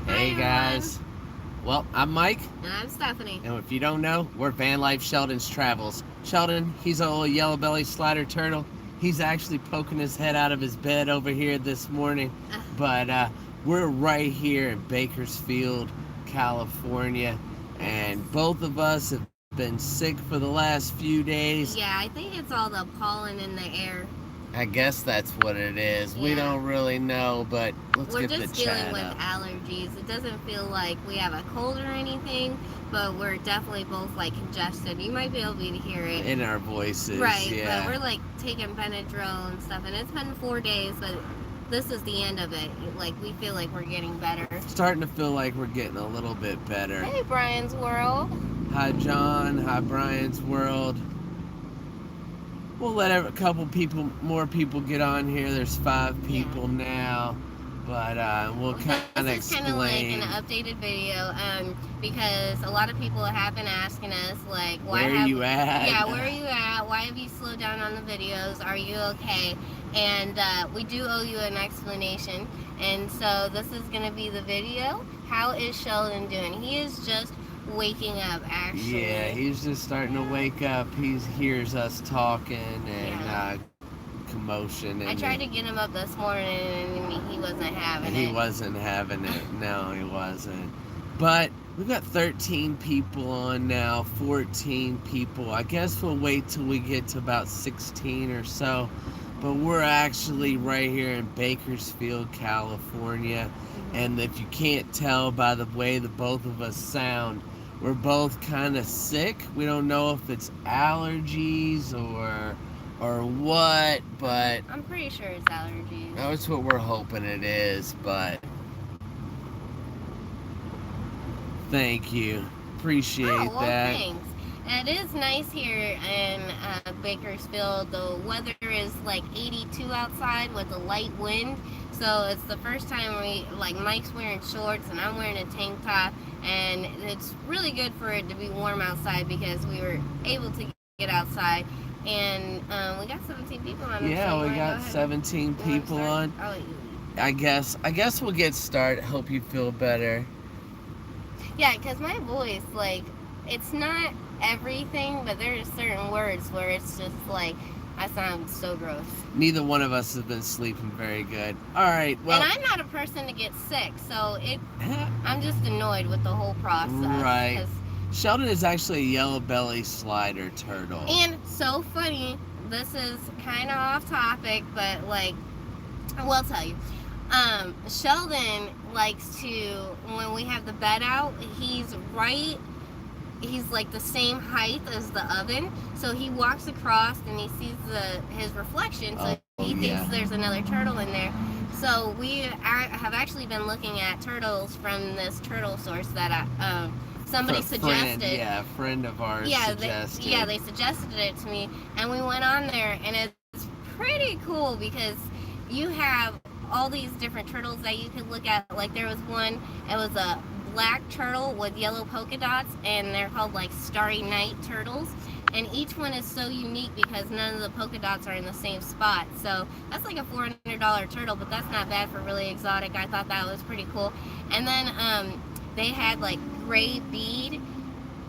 Hey guys. Well, I'm Mike. And I'm Stephanie. And if you don't know, we're Van Life Sheldon's Travels. Sheldon, he's a little yellow belly slider turtle. He's actually poking his head out of his bed over here this morning. But we're right here in Bakersfield, California. And both of us have been sick for the last few days. Yeah, I think it's all the pollen in the air. I guess that's what it is. We don't really know, but let's get the chat We're just dealing with up. allergies. It doesn't feel like we have a cold or anything, but we're definitely both like congested. You might be able to hear it In our voices, right? yeah. But we're like taking Benadryl and stuff, and it's been 4 days, but this is the end of it. Like we feel like we're getting better. Starting to feel like we're getting a little bit better. Hey, Brian's World. Hi, John. Hi, Brian's World. We'll let a couple more people get on here. There's 5 people now, but we'll kind of explain. This is kind of like an updated video, because a lot of people have been asking us, like, why where are you at? Yeah, where are you at? Why have you slowed down on the videos? Are you okay? And we do owe you an explanation. And so this is going to be the video. How is Sheldon doing? He is just waking up, actually. Yeah, he's just starting to wake up. He hears us talking and commotion. And I tried to get him up this morning and he wasn't having it. He wasn't having it. No, he wasn't. But we've got 13 people on now, 14 people. I guess we'll wait till we get to about 16 or so. But we're actually right here in Bakersfield, California. And if you can't tell by the way the both of us sound, we're both kind of sick. We don't know if it's allergies or what, but I'm pretty sure it's allergies. that's what we're hoping it is, but thank you. Appreciate that. Thanks. And it is nice here in Bakersfield. The weather is like 82 outside with a light wind. So it's the first time Mike's wearing shorts and I'm wearing a tank top. And it's really good for it to be warm outside because we were able to get outside. And we got 17 people on. Yeah, we got 17 people on. I guess we'll get started. Hope you feel better. Yeah, because my voice, it's not everything, but there's certain words where it's just like, I sound so gross. Neither one of us has been sleeping very good. All right, well. And I'm not a person to get sick, so I'm just annoyed with the whole process. Right. Sheldon is actually a yellow belly slider turtle. And so funny, this is kind of off topic, but I will tell you. Sheldon likes to, when we have the bed out, he's like the same height as the oven, so he walks across and he sees his reflection, so he thinks there's another turtle in there. So we have actually been looking at turtles from this turtle source that somebody suggested. A friend of ours suggested. They suggested it to me, and we went on there, and it's pretty cool because you have all these different turtles that you could look at. Like there was one, it was a black turtle with yellow polka dots, and they're called Starry Night turtles, and each one is so unique because none of the polka dots are in the same spot. So that's like a $400 turtle, but that's not bad for really exotic. I thought that was pretty cool. And then they had gray bead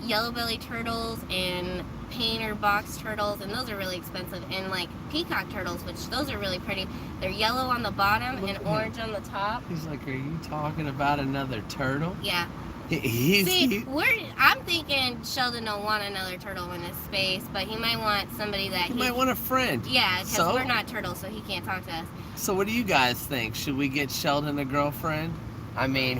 yellow belly turtles and painter box turtles, and those are really expensive, and peacock turtles, which those are really pretty. They're yellow on the bottom and orange on the top. He's like, are you talking about another turtle? Yeah. I'm thinking Sheldon don't want another turtle in his space, but he might want somebody that he might want a friend. Yeah, because we're not turtles, so he can't talk to us. So what do you guys think? Should we get Sheldon a girlfriend? I mean,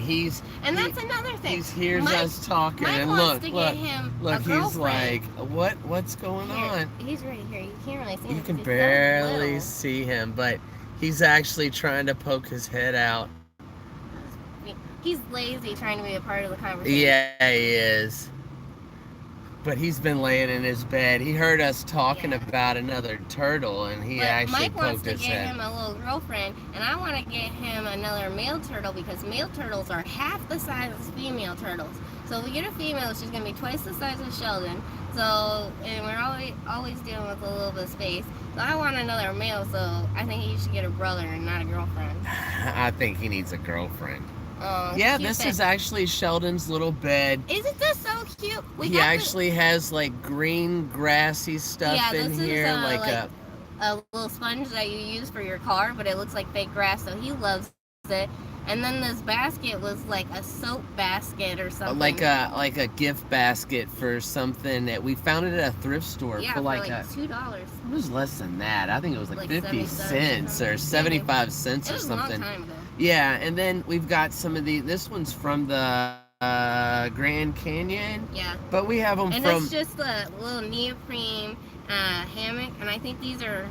that's another thing. He hears us talking, Mike and wants to get him a he's like, what's going on? He's right here. You can't really see him. You can barely see him, but he's actually trying to poke his head out. He's lazy trying to be a part of the conversation. Yeah, he is. But he's been laying in his bed. He heard us talking about another turtle, and he actually poked his head. Mike wants to get him a little girlfriend, and I want to get him another male turtle because male turtles are half the size as female turtles. So if we get a female, she's going to be twice the size of Sheldon. So, and we're always dealing with a little bit of space. So I want another male, so I think he should get a brother and not a girlfriend. I think he needs a girlfriend. Oh, Yeah, cute this bed. is actually Sheldon's little bed. Isn't this so cute? He actually has like green grassy stuff in this here, is like a little sponge that you use for your car, but it looks like fake grass, so he loves it. And then this basket was like a soap basket or something. like a gift basket for something that we found it at a thrift store yeah, for like $2. It was less than that. I think it was like 50 70 cents or 75 cents or something. It was a long time ago. Yeah, and then we've got some of this one's from the Grand Canyon. Yeah. But we have them and from... it's just a little neoprene hammock, and I think these are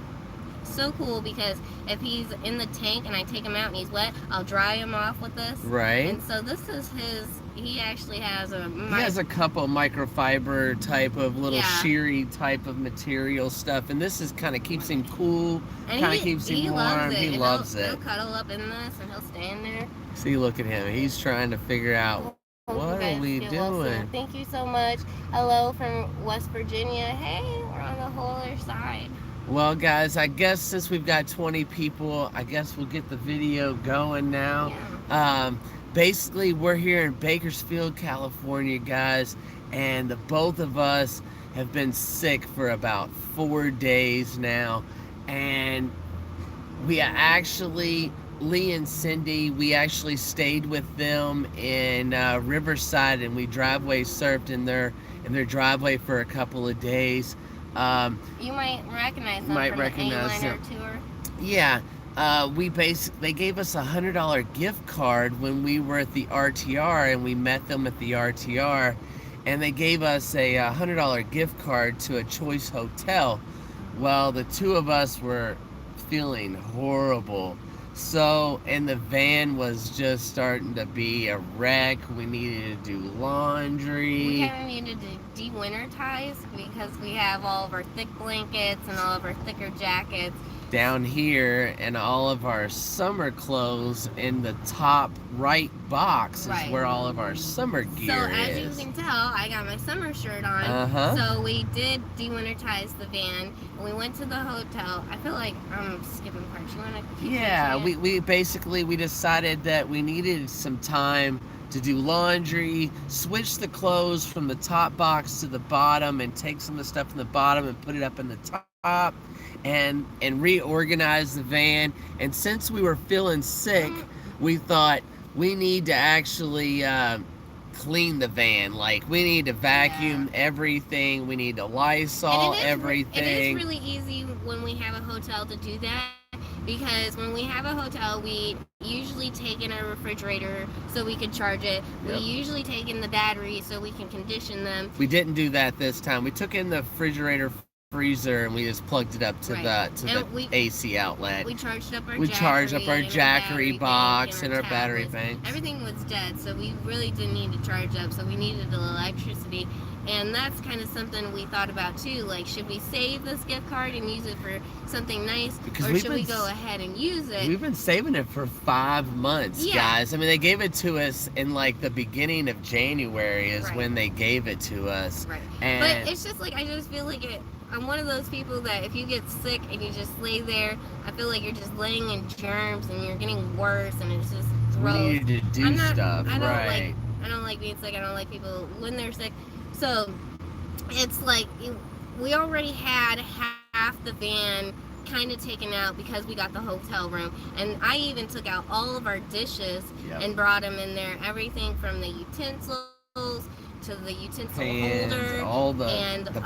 so cool because if he's in the tank and I take him out and he's wet, I'll dry him off with this. Right. And so this is his... He actually has he has a couple microfiber type of little sheery type of material stuff, and this is kind of keeps him cool, kind of keeps him warm. He loves it. He'll cuddle up in this and he'll stay in there. See, look at him. He's trying to figure out what are we doing. Thank you so much. Hello from West Virginia. Hey, we're on the whole other side. Well, guys, I guess since we've got 20 people, I guess we'll get the video going now. Yeah. Basically, we're here in Bakersfield, California, guys, and the both of us have been sick for about 4 days now, and we actually, Lee and Cindy, we actually stayed with them in Riverside, and we driveway surfed in their driveway for a couple of days. You might recognize them from the A-liner tour. Yeah. They gave us $100 gift card when we were at the RTR, and we met them at the RTR, and they gave us a $100 gift card to a Choice Hotel. Well, the two of us were feeling horrible. So, and the van was just starting to be a wreck. We needed to do laundry. We kind of needed to de-winterize because we have all of our thick blankets and all of our thicker jackets down here, and all of our summer clothes in the top right box is where all of our summer gear is. So as you can tell, I got my summer shirt on. So we did de-winterize the van, and we went to the hotel. I feel like I'm skipping parts. You want to? Yeah, we basically decided that we needed some time to do laundry, switch the clothes from the top box to the bottom, and take some of the stuff from the bottom and put it up in the top. And reorganize the van. And since we were feeling sick, we thought we need to actually clean the van. Like, we need to vacuum everything. We need to Lysol everything. It is really easy when we have a hotel to do that, because when we have a hotel, we usually take in our refrigerator so we can charge it. We usually take in the battery so we can condition them. We didn't do that this time. We took in the refrigerator, freezer, and we just plugged it up to the AC outlet. We charged up our Jackery box and our battery bank. Everything was dead, so we really didn't need to charge up, so we needed the electricity. And that's kind of something we thought about too. Like, should we save this gift card and use it for something nice, or should we go ahead and use it? We've been saving it for 5 months, guys. I mean, they gave it to us in like the beginning of January is when they gave it to us. Right. But it's just like, I just feel like I'm one of those people that if you get sick and you just lay there, I feel like you're just laying in germs and you're getting worse, and it's just gross. We need to do stuff, I don't like being sick. I don't like people when they're sick. So it's like we already had half the van kind of taken out because we got the hotel room, and I even took out all of our dishes and brought them in there. Everything from the utensils to the utensil holder, all the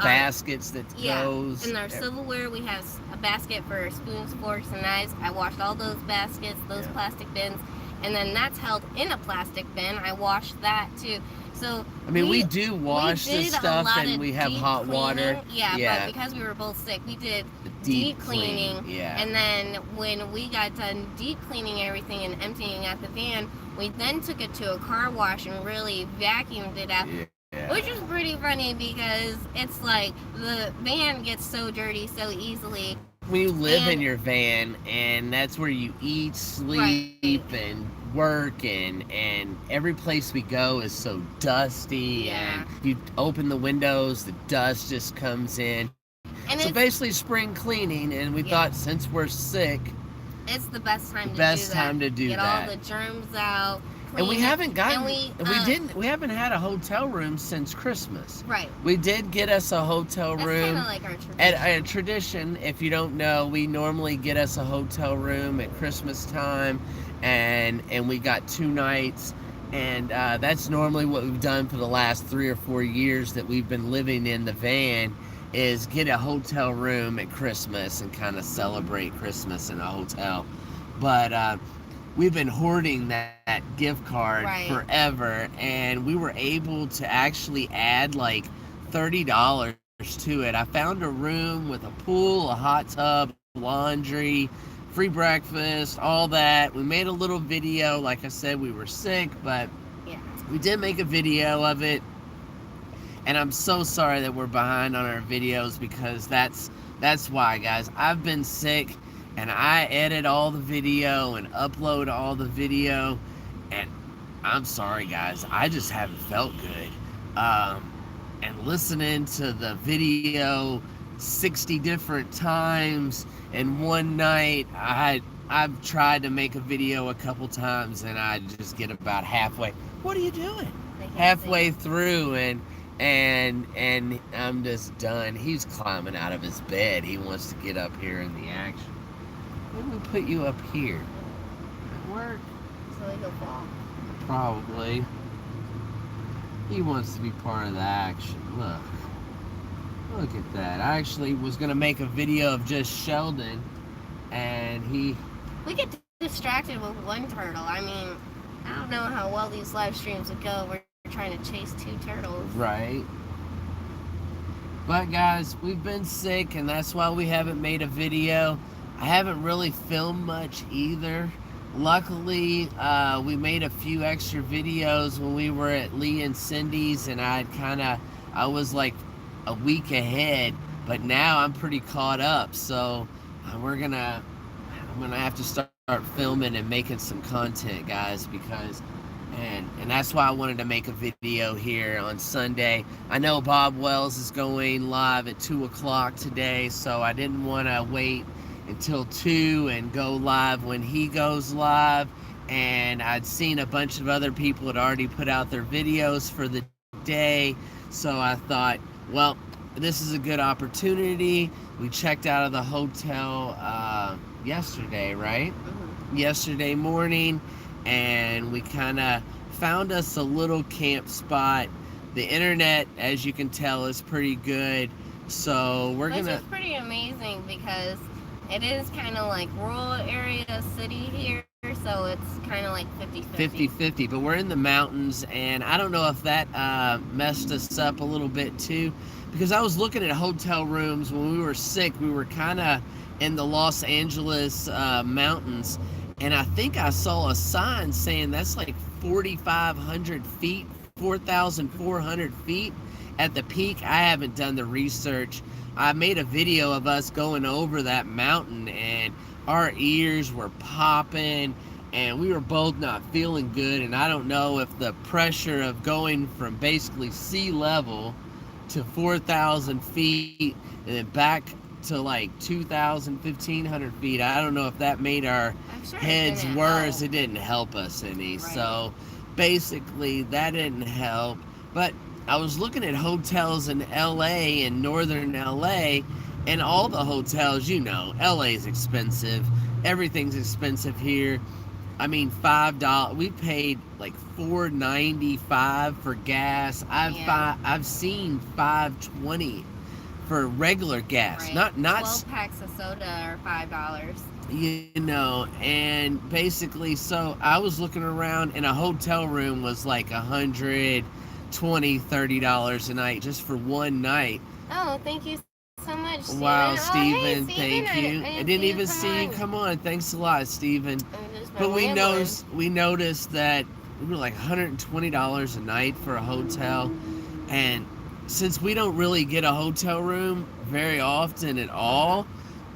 baskets that goes. And our silverware, we have a basket for spoons, forks, and knives. I washed all those baskets, those plastic bins, and then that's held in a plastic bin. I washed that too. So I mean, we do wash this stuff, and we have hot water. But because we were both sick, we did deep cleaning. And then when we got done deep cleaning everything and emptying out the van, we then took it to a car wash and really vacuumed it out. Which is pretty funny because it's like the van gets so dirty so easily. When you live in your van, and that's where you eat, sleep, and work, and every place we go is so dusty, and you open the windows, the dust just comes in. And so basically spring cleaning, and we thought since we're sick, It's the best time to Best do that. time to do Get that. all the germs out. And we clean it, haven't gotten, and we haven't had a hotel room since Christmas. Right. We did get us a hotel That's room. kind of like our tradition. At a tradition, if you don't know, we normally get us a hotel room at Christmas time, and we got 2 nights, and that's normally what we've done for the last 3 or 4 years that we've been living in the van, is get a hotel room at Christmas and kind of celebrate Christmas in a hotel. But we've been hoarding that gift card forever, and we were able to actually add like $30 to it. I found a room with a pool, a hot tub, laundry, free breakfast, all that. We made a little video. Like I said, we were sick, but we did make a video of it. And I'm so sorry that we're behind on our videos, because that's why, guys. I've been sick, and I edit all the video and upload all the video, and I'm sorry, guys. I just haven't felt good. And listening to the video 60 different times in one night, I've tried to make a video a couple times, and I just get about halfway. What are you doing? Halfway through, and I'm just done. He's climbing out of his bed. He wants to get up here in the action. Why don't we put you up here? At work? So he'll fall. Probably. He wants to be part of the action. Look at that. I actually was going to make a video of just Sheldon, and he... We get distracted with one turtle. I mean, I don't know how well these live streams would go. We're trying to chase 2 turtles. Right. But guys, we've been sick, and that's why we haven't made a video. I haven't really filmed much either. Luckily, we made a few extra videos when we were at Lee and Cindy's, and I was like a week ahead, but now I'm pretty caught up, so I'm gonna have to start filming and making some content, guys, because and that's why I wanted to make a video here on Sunday. I know Bob Wells is going live at 2 o'clock today, so I didn't want to wait until 2 and go live when he goes live. And I'd seen a bunch of other people had already put out their videos for the day, so I thought, well, this is a good opportunity. We checked out of the hotel yesterday, right? Mm-hmm. Yesterday morning, and we kind of found us a little camp spot. The internet, as you can tell, is pretty good, so we're gonna... Which is pretty amazing, because it is kind of like rural area city here, so it's kind of like 50-50. 50-50, but we're in the mountains, and I don't know if that messed us up a little bit too, because I was looking at hotel rooms when we were sick. We were kind of in the Los Angeles mountains, and I think I saw a sign saying that's like 4,500 feet, 4,400 feet at the peak. I haven't done the research. I made a video of us going over that mountain, and our ears were popping, and we were both not feeling good. And I don't know if the pressure of going from basically sea level to 4,000 feet and then back to like 2,000, 1,500 feet, I don't know if that made our heads worse. It didn't help us any. Right. So basically that didn't help. But I was looking at hotels in LA, in northern LA, and all the hotels, you know, LA is expensive. Everything's expensive here. I mean, $5. We paid like $4.95 for gas. I've seen $5.20 for regular gas. Right. Not 12 packs of soda are $5. You know, and basically, so I was looking around, and a hotel room was like $120, $30 a night just for one night. Oh, thank you so much, Steven. Wow, Steven, hey, thank you. I didn't even see you come on. Thanks a lot, Steven. But we noticed that we were like $120 a night for a hotel, and since we don't really get a hotel room very often at all,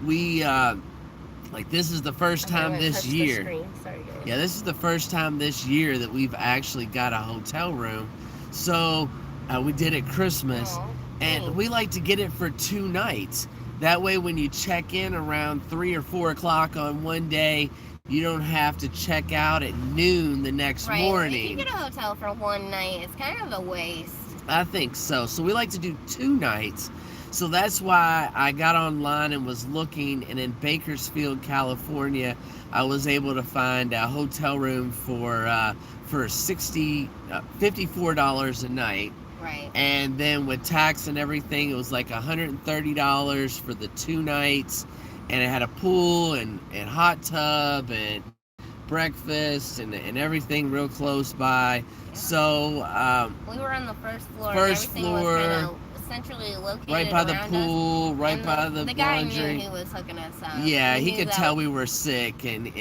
we like, this is the first time this year. Sorry, guys. Yeah, this is the first time this year that we've actually got a hotel room. So we did it Christmas, and we like to get it for 2 nights. That way, when you check in around 3 or 4 o'clock on one day, you don't have to check out at noon the next Right. morning. If you get a hotel for one night, it's kind of a waste. I think so. So we like to do 2 nights. So that's why I got online and was looking, and in Bakersfield, California, I was able to find a hotel room for $54 a night. Right. And then with tax and everything, it was like $130 for the 2 nights, and it had a pool and hot tub and breakfast and everything real close by. Yeah. So we were on the first floor. First and everything floor, was kind of centrally located right by the around pool, us. right And by the guy laundry. knew he was hooking us up. Yeah, he knew could that tell we were sick, and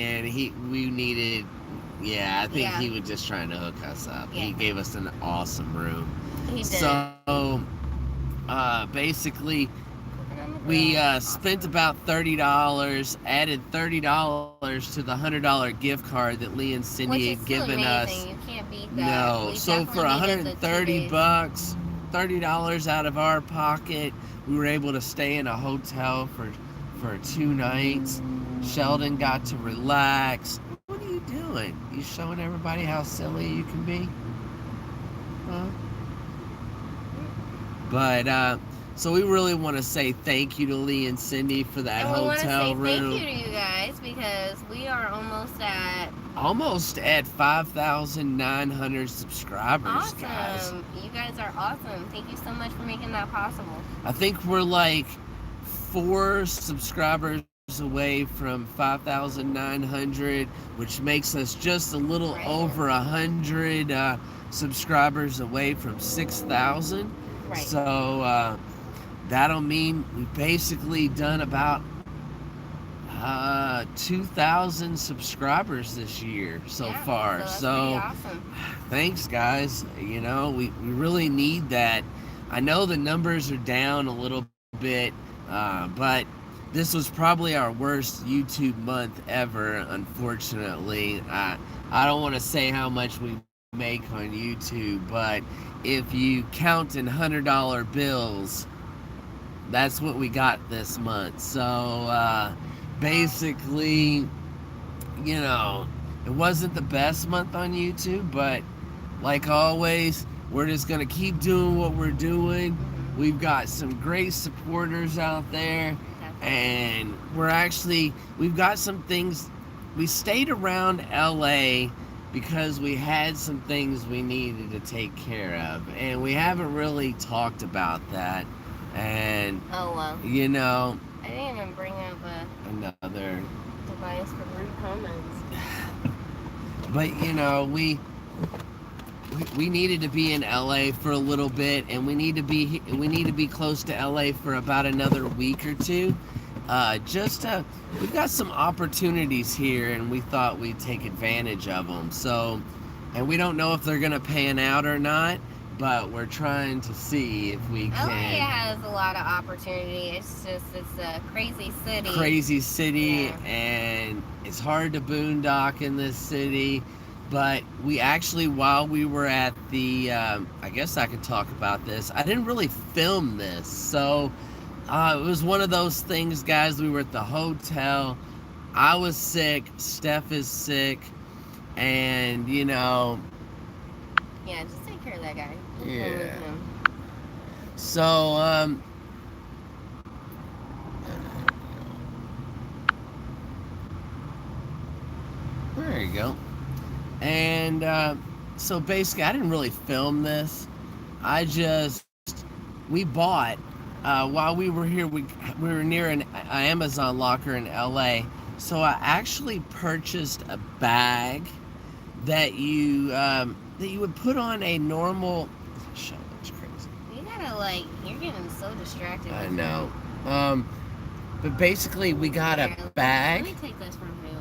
we needed. Yeah, I think Yeah. he was just trying to hook us up. Yeah. He gave us an awesome room. He did. So, basically, we spent about $30, added $30 to the $100 gift card that Lee and Cindy Which had is given amazing. us. You can't beat that. No, We so for definitely needed the 2 days. $130, $30 out of our pocket, we were able to stay in a hotel for 2 nights. Sheldon got to relax. What are you doing? You showing everybody how silly you can be? Huh? But so we really want to say thank you to Lee and Cindy for that And we want to hotel say room. thank you to you guys because we are almost at 5,900 subscribers, awesome. guys. You guys are awesome. Thank you so much for making that possible. I think we're like 4 subscribers away from 5,900, which makes us just a little Right. over 100 subscribers away from 6,000. Right. So that'll mean we've basically done about 2,000 subscribers this year so Yeah, far. that's So pretty awesome. thanks, guys. You know, we really need that. I know the numbers are down a little bit, but this was probably our worst YouTube month ever, unfortunately. I don't want to say how much we make on YouTube, but if you count in $100 bills, that's what we got this month. So basically, you know, it wasn't the best month on YouTube, but like always, we're just gonna keep doing what we're doing. We've got some great supporters out there, and we've got some things. We stayed around LA because we had some things we needed to take care of, and we haven't really talked about that. And Oh, well. you know, I didn't even bring up a another, device for rude comments. but you know, we needed to be in LA for a little bit, and we need to be close to LA for about another week or two. We've got some opportunities here, and we thought we'd take advantage of them. So, and we don't know if they're gonna pan out or not, but we're trying to see if we can. LA has a lot of opportunity. It's a crazy city. Crazy city, Yeah. and it's hard to boondock in this city. But we actually, while we were at the, I guess I could talk about this. I didn't really film this, so it was one of those things, guys. We were at the hotel. I was sick. Steph is sick, and you know. Yeah, just take care of that guy. Just Yeah. remove him. So there you go. And so basically, I didn't really film this. We bought, while we were here, we were near an Amazon locker in LA. So I actually purchased a bag that you would put on a normal. Sheldon's crazy. You gotta you're getting so distracted. I with know. him. But basically, we got a Here, bag. Let me take this from you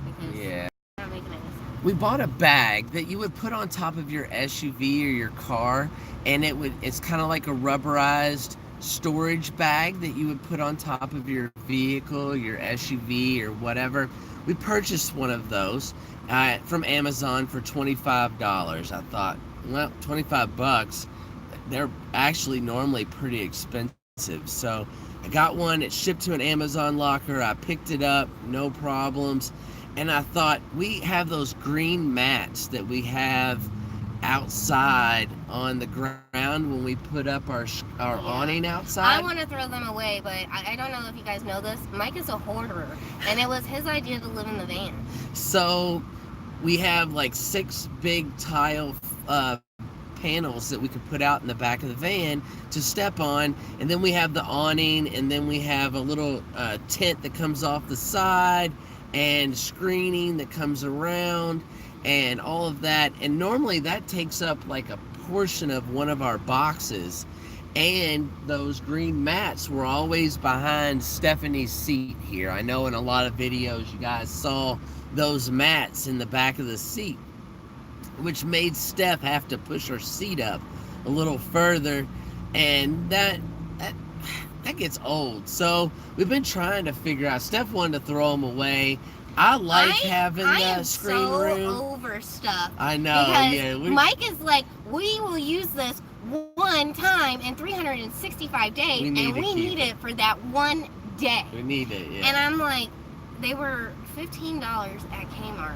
because Yeah. you're not making any sense. We bought a bag that you would put on top of your SUV or your car, and it's kind of like a rubberized storage bag that you would put on top of your vehicle, your SUV or whatever. We purchased one of those from Amazon for $25. I thought, well, $25. They're actually normally pretty expensive. So, I got one. It shipped to an Amazon locker. I picked it up, no problems. And I thought, we have those green mats that we have outside on the ground when we put up our awning outside. I want to throw them away, but I don't know if you guys know this. Mike is a hoarder, and it was his idea to live in the van. So we have like 6 big tile panels that we could put out in the back of the van to step on, and then we have the awning, and then we have a little tent that comes off the side, and screening that comes around, and all of that. And normally that takes up like a portion of one of our boxes. And those green mats were always behind Stephanie's seat here. I know in a lot of videos you guys saw those mats in the back of the seat, which made Steph have to push her seat up a little further, and that gets old. So we've been trying to figure out. Steph wanted to throw them away. I like having the screen room. I am so over stuff. I know. Because yeah, Mike is like, we will use this one time in 365 days, and we need it for that one day. We need it, yeah. And I'm like, they were $15 at Kmart,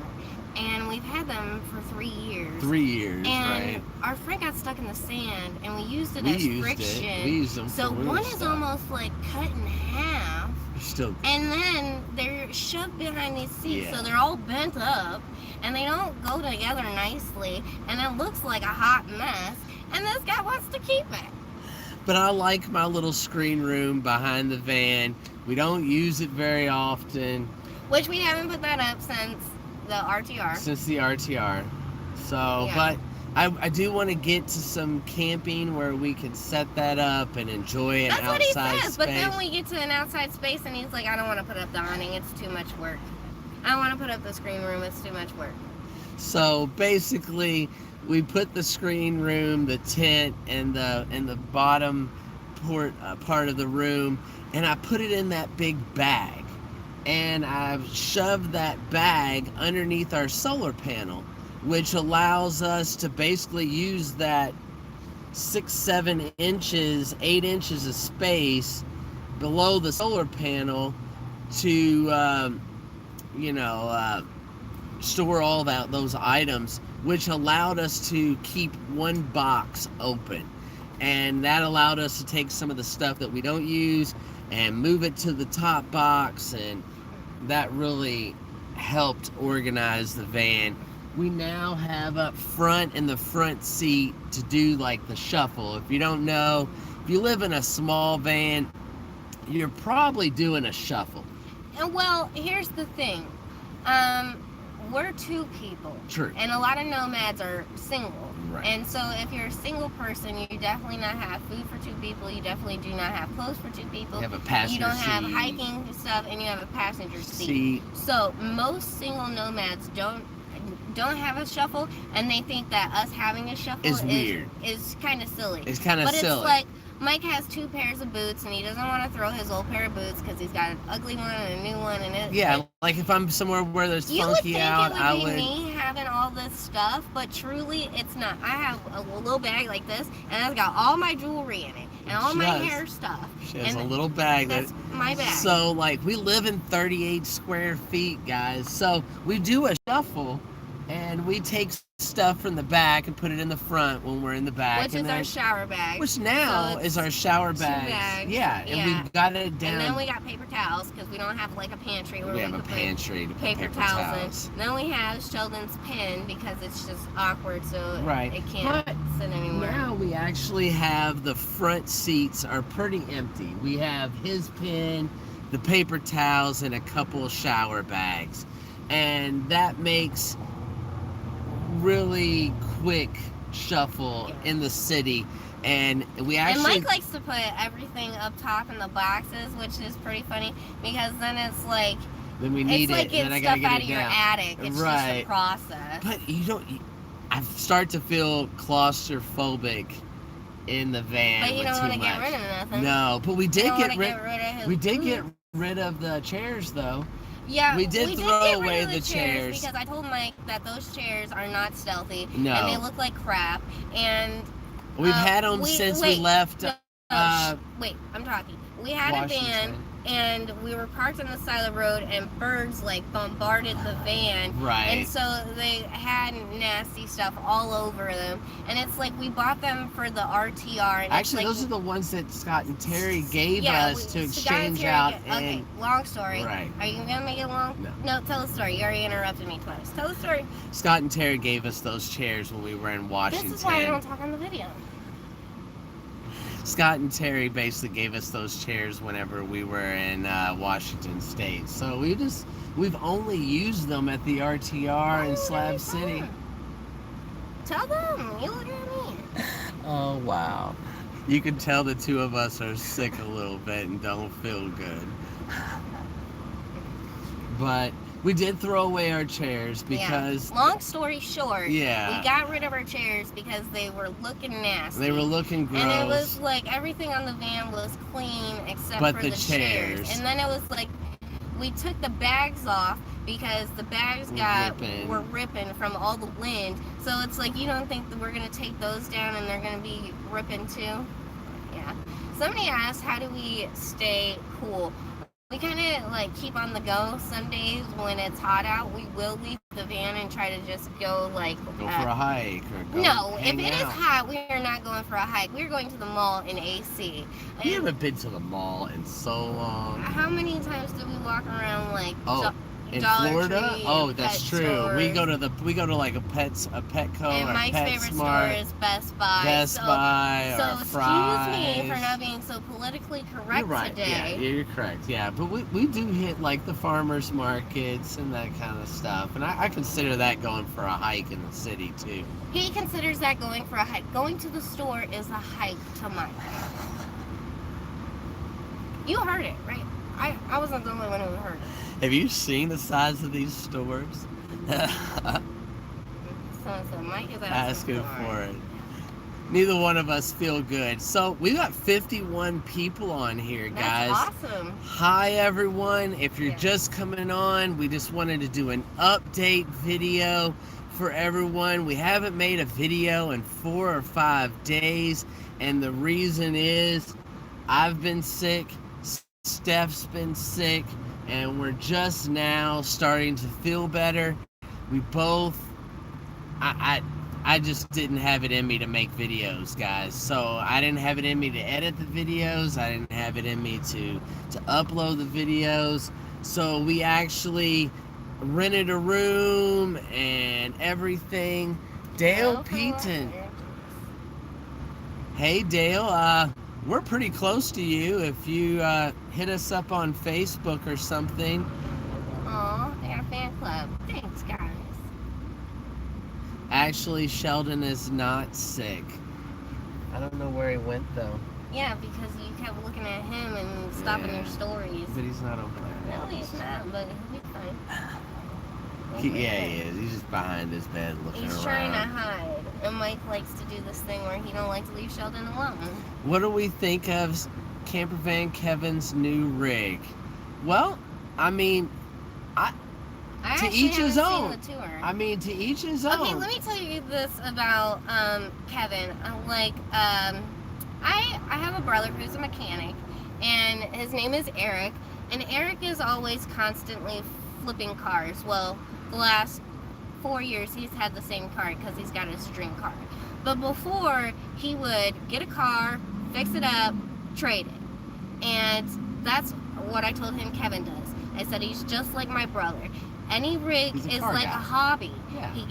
and we've had them for 3 years. 3 years, and right. our front got stuck in the sand, and we used it as friction. We used them so for one stuff. is almost like cut in half. Still. And then they're shoved behind these seats, Yeah. so they're all bent up, and they don't go together nicely, and it looks like a hot mess, and this guy wants to keep it. But I like my little screen room behind the van. We don't use it very often. Which we haven't put that up since the RTR. Since the RTR. So, Yeah. but I do want to get to some camping where we can set that up and enjoy an That's what outside he says, space. but then we get to an outside space, and he's like, I don't want to put up the awning, it's too much work. I don't want to put up the screen room, it's too much work. So basically, we put the screen room, the tent, and the bottom part of the room, and I put it in that big bag, and I've shoved that bag underneath our solar panel, which allows us to basically use that 6-7 inches, 8 inches of space below the solar panel to store all those items, which allowed us to keep one box open. And that allowed us to take some of the stuff that we don't use and move it to the top box, and that really helped organize the van. We now have up front in the front seat to do like the shuffle. If you don't know, if you live in a small van, you're probably doing a shuffle. And well, here's the thing. We're 2 people. True. And a lot of nomads are single. Right. And so if you're a single person, you definitely not have food for 2 people. You definitely do not have clothes for 2 people. You have a passenger You don't have seat. hiking stuff, and you have a passenger seat. So most single nomads don't have a shuffle, and they think that us having a shuffle Is weird. Is kind of silly. It's kind of silly. But it's like, Mike has 2 pairs of boots, and he doesn't want to throw his old pair of boots because he's got an ugly one and a new one, and it. Yeah, like if I'm somewhere where there's You would funky think out, it I would would. be me having all this stuff, but truly it's not. I have a little bag like this, and it's got all my jewelry in it and all my hair stuff. She has and a little bag. That's my bag. So like we live in 38 square feet, guys. So we do a shuffle, and we take stuff from the back and put it in the front when we're in the back. Which is our shower bag. Which now is our shower 2 bag. bags. Yeah, and we've got it down. And then we got paper towels because we don't have like a pantry where we we have a could put pantry to put paper towels in. Then we have Sheldon's pen because it's just awkward, so Right. it can't But sit anywhere. now we actually have the front seats are pretty empty. We have his pen, the paper towels, and a couple of shower bags. And that makes really quick shuffle in the city. And we actually... And Mike likes to put everything up top in the boxes, which is pretty funny because then it's like... Then we need it's like it, and then I getting gotta stuff get out it of your down. attic. It's just Right. a process. But you don't... I start to feel claustrophobic in the van. But you with don't want too to get much. rid of nothing. No, but we You did don't get wanna rid... rid of his We did food. get rid of the chairs, though. Yeah, we did throw get rid away of the chairs. because I told Mike that those chairs are not stealthy No. and they look like crap. And We've had them since we left. No, wait, I'm talking. We had a van, Washington. and we were parked on the side of the road, and birds like bombarded the van. Right. And so they had nasty stuff all over them. And it's like we bought them for the RTR. And Actually, it's like, those are the ones that Scott and Terry gave yeah, us to Scott and exchange Terry out. okay, long story. Right. Are you gonna make it long? No. Tell the story. You already interrupted me twice. Tell the story. Scott and Terry gave us those chairs when we were in Washington. This is why I don't talk on the video. Scott and Terry basically gave us those chairs whenever we were in Washington State. So we've only used them at the RTR in Slab City. Tell them. You look at me. Oh, wow. You can tell the two of us are sick a little bit and don't feel good. But we did throw away our chairs because... Yeah. Long story short, yeah, we got rid of our chairs because they were looking nasty. They were looking gross. And it was like everything on the van was clean except but for the the chairs. And then it was like we took the bags off because the bags were ripping from all the wind. So it's like you don't think that we're going to take those down and they're going to be ripping too? Yeah. Somebody asked, how do we stay cool? We kind of like keep on the go. Some days when it's hot out, we will leave the van and try to just go like... Go for a hike or go No, if hang it is out. hot, we are not going for a hike. We're going to the mall in AC. You haven't been to the mall in so long. How many times do we walk around like In Dollar Florida? Tree, Oh, that's pet true. stores? We go to like a Petco And or Mike's Pet favorite Smart, store is Best Buy. Best Buy So or excuse Fry's. me for not being so politically correct You're right. today. Yeah, you're correct. Yeah, but we do hit like the farmers markets and that kind of stuff, and I consider that going for a hike in the city too. He considers that going for a hike. Going to the store is a hike to Mike. You heard it, right? I wasn't the only one who heard it. Have you seen the size of these stores? So Mike is Asking for it. Neither one of us feel good. So we got 51 people on here, guys. That's awesome. Hi everyone. If you're just coming on, we just wanted to do an update video for everyone. We haven't made a video in 4 or 5 days, and the reason is I've been sick, Steph's been sick, and we're just now starting to feel better. We both I just didn't have it in me to make videos, guys. So I didn't have it in me to edit the videos. I didn't have it in me to upload the videos. So we actually rented a room and everything. Dale Peaton. Hey Dale, we're pretty close to you. If you hit us up on Facebook or something. Aw, they got a fan club. Thanks, guys. Actually, Sheldon is not sick. I don't know where he went though. Yeah, because you kept looking at him and stopping your stories. But he's not over there. No, he's not, but he'll be fine. He is. He's just behind his bed looking around. He's trying to hide. And Mike likes to do this thing where he don't like to leave Sheldon alone. What do we think of Campervan Kevin's new rig? Well, I mean, I to actually each his haven't own. seen the tour. I mean, to each his own. Okay, let me tell you this about Kevin. I have a brother who's a mechanic, and his name is Eric. And Eric is always constantly flipping cars. Well, the last 4 years he's had the same car because he's got his dream car. But before, he would get a car, fix it up, trade it. And that's what I told him Kevin does. I said he's just like my brother. Any rig is like a hobby. Yeah. He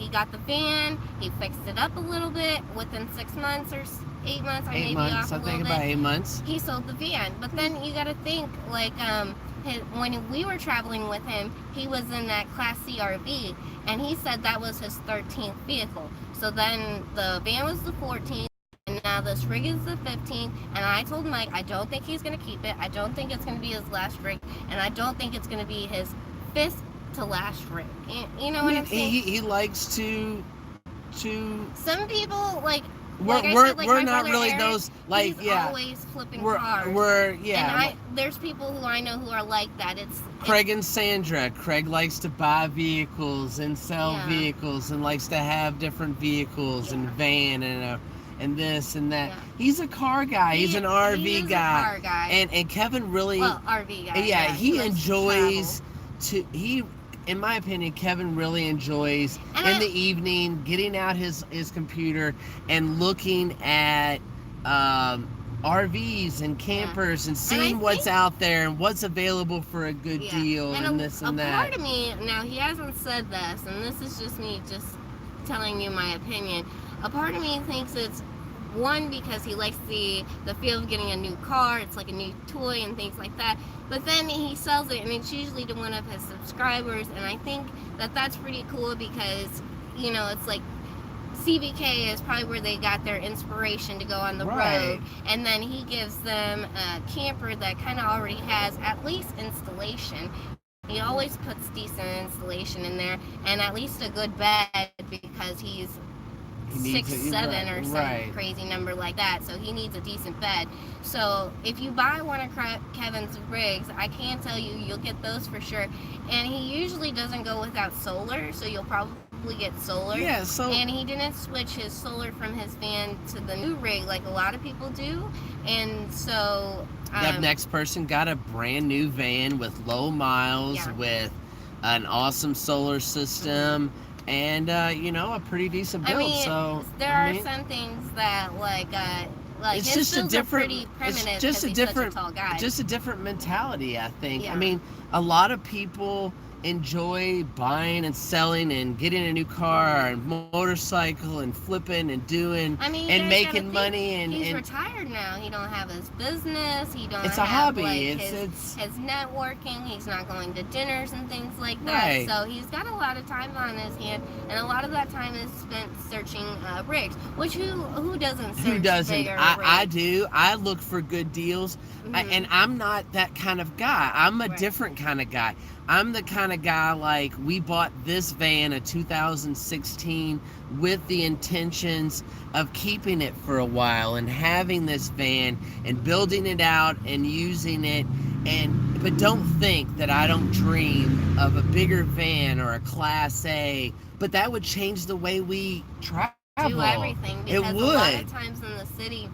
got the van, he fixed it up a little bit. Within 6 months or 8 months, I may be off a I little think bit. about 8 months. He sold the van. But then you got to think, like, when we were traveling with him, he was in that Class C RV, and he said that was his 13th vehicle. So then the van was the 14th, and now this rig is the 15th, and I told Mike, I don't think he's going to keep it. I don't think it's going to be his last rig, and I don't think it's going to be his 5th to last rig. You know what I'm saying? He likes to. Some people, like We're my not brother really Eric, those, like, he's yeah. always flipping We're cars. yeah. And there's people who I know who are like that. Craig and Sandra. Craig likes to buy vehicles and sell vehicles and likes to have different vehicles and van and and this and that. Yeah. He's a car guy. He's an RV he is guy. A car guy. And Kevin really, RV guy. yeah, he likes enjoys he. In my opinion, Kevin really enjoys the evening getting out his computer and looking at RVs and campers and seeing what's out there and what's available for a good deal and this and that. A part of me, now he hasn't said this, and this is just me just telling you my opinion. A part of me thinks it's one, because he likes the feel of getting a new car. It's like a new toy and things like that. But then he sells it, and it's usually to one of his subscribers. And I think that that's pretty cool because, you know, it's like CBK is probably where they got their inspiration to go on the road. And then he gives them a camper that kind of already has at least installation. He always puts decent installation in there and at least a good bed because he's 6'7" or some crazy number like that, so he needs a decent bed. So if you buy one of Kevin's rigs, I can tell you you'll get those for sure. And he usually doesn't go without solar, so you'll probably get solar. Yeah, and he didn't switch his solar from his van to the new rig like a lot of people do. And so that next person got a brand new van with low miles, with an awesome solar system. And you know, a pretty decent build. I mean, so there are some things that like it's just a different, it's just a different, such a tall guy. Just a different mentality, I think. Yeah. I mean, a lot of people enjoy buying and selling and getting a new car and motorcycle and flipping and doing and making money. And he's retired now. He don't have his business. He don't. It's a have, hobby. Like, it's his networking. He's not going to dinners and things like that. Right. So he's got a lot of time on his hand, and a lot of that time is spent searching rigs. Which who doesn't search? Who doesn't? Bigger I rigs? do. I look for good deals, and I'm not that kind of guy. I'm a different kind of guy. I'm the kind of guy, like, we bought this van, a 2016, with the intentions of keeping it for a while and having this van and building it out and using it. But don't think that I don't dream of a bigger van or a Class A, but that would change the way we travel. Do everything, because it would. A lot of times in the city,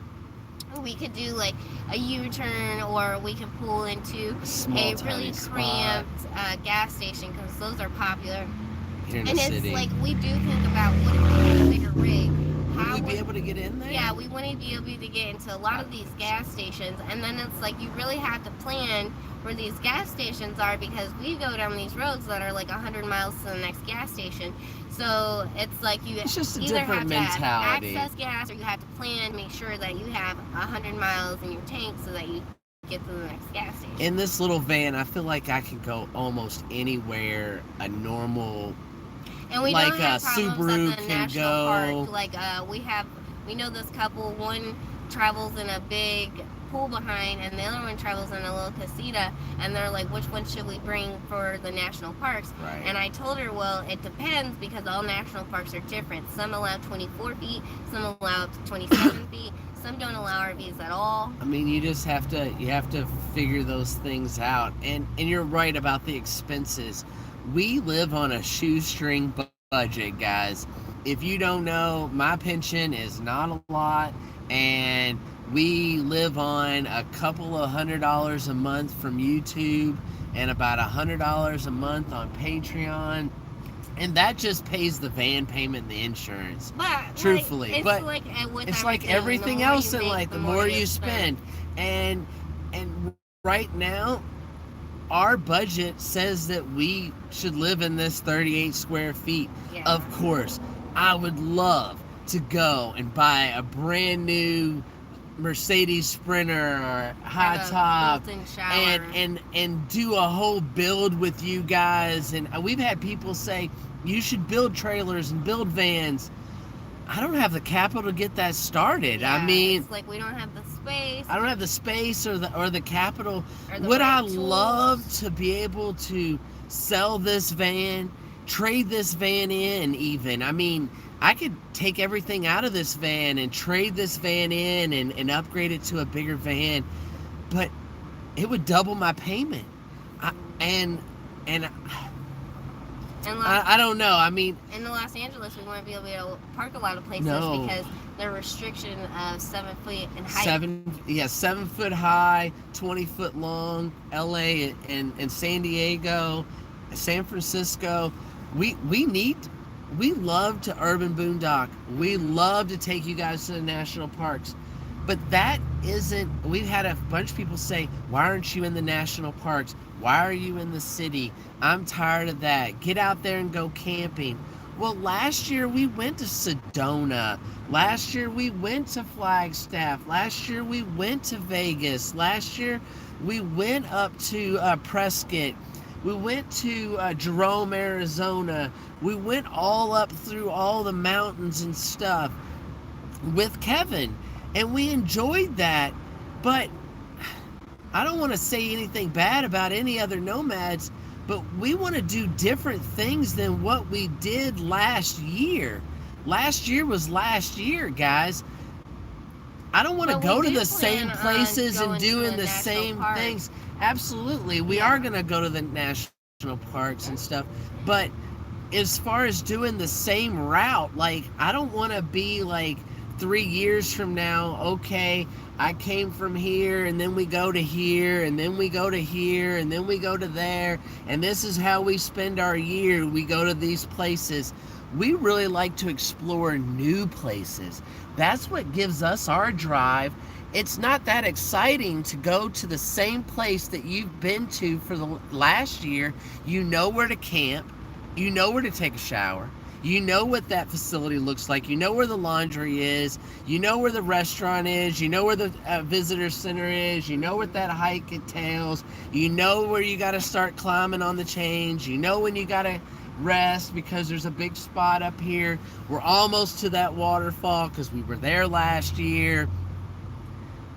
we could do like a U-turn, or we could pull into a really cramped gas station, because those are popular. Here in and the it's city. like, we do think about, what if we had a bigger rig? Would we be able to get in there? Yeah, we wouldn't be able to get into a lot of these gas stations. And then it's like, you really have to plan where these gas stations are, because we go down these roads that are like 100 miles to the next gas station. So it's like it's just a either different have to mentality. access gas, or you have to plan, make sure that you have 100 miles in your tank so that you get to the next gas station. In this little van, I feel like I could go almost anywhere a normal, and we like don't have problems Subaru at the can national go. park. Like we know this couple. One travels in a big pool behind, and the other one travels in a little casita, and they're like, which one should we bring for the national parks? Right. And I told her, well, it depends, because all national parks are different. Some allow 24 feet, some allow 27 feet, some don't allow RVs at all. I mean, you have to figure those things out. And you're right about the expenses. We live on a shoestring budget, guys. If you don't know, my pension is not a lot, and we live on a couple of $100 a month from YouTube and about $100 a month on Patreon. And that just pays the van payment and the insurance. But truthfully, it's like everything else in life. The more you spend, and right now, our budget says that we should live in this 38 square feet. Yeah. Of course, I would love to go and buy a brand new Mercedes Sprinter or high top and do a whole build with you guys. And we've had people say, you should build trailers and build vans. I don't have the capital to get that started. Yeah, I mean, it's like we don't have the space. I don't have the space or the capital. Would I love to be able to sell this van, trade this van in even? I mean, I could take everything out of this van and trade this van in and upgrade it to a bigger van, but it would double my payment. And I don't know. I mean, in Los Angeles, we won't be able to park a lot of places no. because the restriction of 7 feet in height. 7 foot high, 20 foot long. LA and San Diego, San Francisco. We love to urban boondock. We love to take you guys to the national parks. But that isn't, we've had a bunch of people say, why aren't you in the national parks? Why are you in the city? I'm tired of that. Get out there and go camping. Well, last year we went to Sedona. Last year we went to Flagstaff. Last year we went to Vegas. Last year we went up to Prescott. We went to Jerome, Arizona. We went all up through all the mountains and stuff with Kevin. And we enjoyed that. But I don't want to say anything bad about any other nomads, but we want to do different things than what we did last year. Last year was last year, guys. I don't want to go to the same places and doing the same things. Absolutely. We are going to go to the national parks and stuff. But as far as doing the same route, like, I don't want to be like 3 years from now, okay, I came from here, and then we go to here, and then we go to here, and then we go to there, and this is how we spend our year. We go to these places. We really like to explore new places. That's what gives us our drive. It's not that exciting to go to the same place that you've been to for the last year. You know where to camp. You know where to take a shower. You know what that facility looks like. You know where the laundry is. You know where the restaurant is. You know where the visitor center is. You know what that hike entails. You know where you got to start climbing on the chains. You know when you got to rest because there's a big spot up here. We're almost to that waterfall because we were there last year.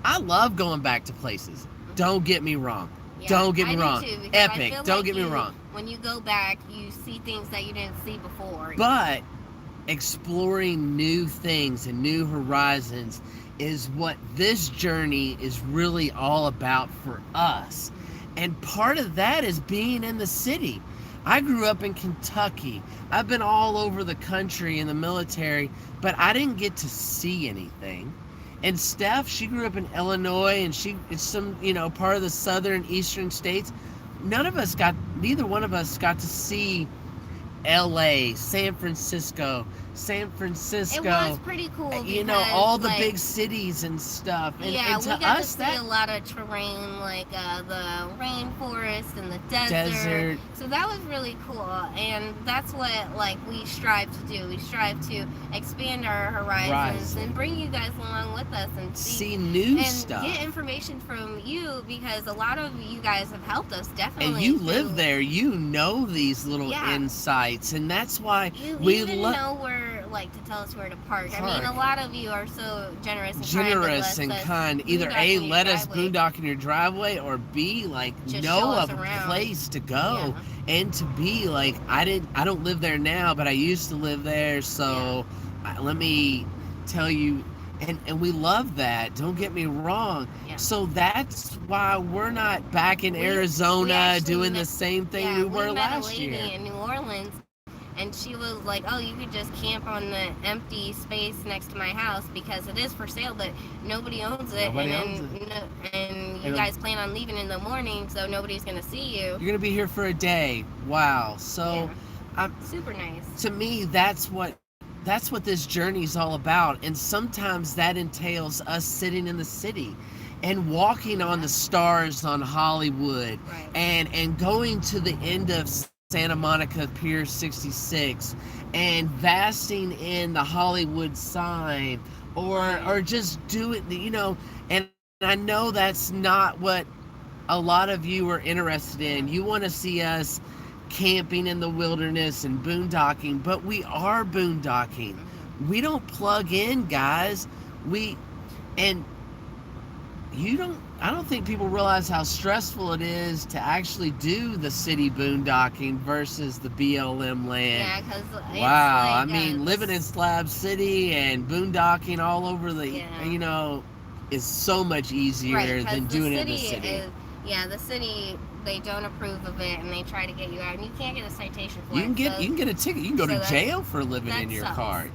I love going back to places. Don't get me wrong. Yeah, don't get me wrong. Too, Epic. Don't get me wrong. When you go back, you see things that you didn't see before. But exploring new things and new horizons is what this journey is really all about for us. And part of that is being in the city. I grew up in Kentucky. I've been all over the country in the military, but I didn't get to see anything. And Steph, she grew up in Illinois, and it's some, part of the southern eastern states. Neither one of us got to see LA, San Francisco. It was pretty cool because, all the big cities and stuff. And, yeah, and to we got us, to see a lot of terrain, like the rainforest and the desert. So that was really cool, and that's what we strive to do. We strive to expand our horizons and bring you guys along with us and see new and stuff. Get information from you, because a lot of you guys have helped us definitely. And you live there, you know these little insights, and that's why we even know where. To tell us where to park. I mean, a lot of you are so generous and kind. Either A, let us boondock in your driveway, or B, know of a place to go, and to be I don't live there now, but I used to live there, so let me tell you. And we love that. Don't get me wrong. Yeah. So that's why we're not back in Arizona doing the same thing we were last year. In New Orleans. And she was like, oh, you could just camp on the empty space next to my house because it is for sale, but nobody owns it. And you guys plan on leaving in the morning, so nobody's going to see you. You're going to be here for a day. Wow. So, super nice. To me, that's what this journey is all about. And sometimes that entails us sitting in the city and walking on the stars on Hollywood, and going to the end of Santa Monica Pier 66 and vasting in the Hollywood sign, or just do it, and I know that's not what a lot of you are interested in. You want to see us camping in the wilderness and boondocking, but we are boondocking. We don't plug in, guys. I don't think people realize how stressful it is to actually do the city boondocking versus the BLM land. Yeah, because wow, living in Slab City and boondocking all over the, is so much easier than doing it in the city. The city they don't approve of it and they try to get you out, and you can't get a citation for You it. can get a ticket. You can go to jail for living in your sucks. car.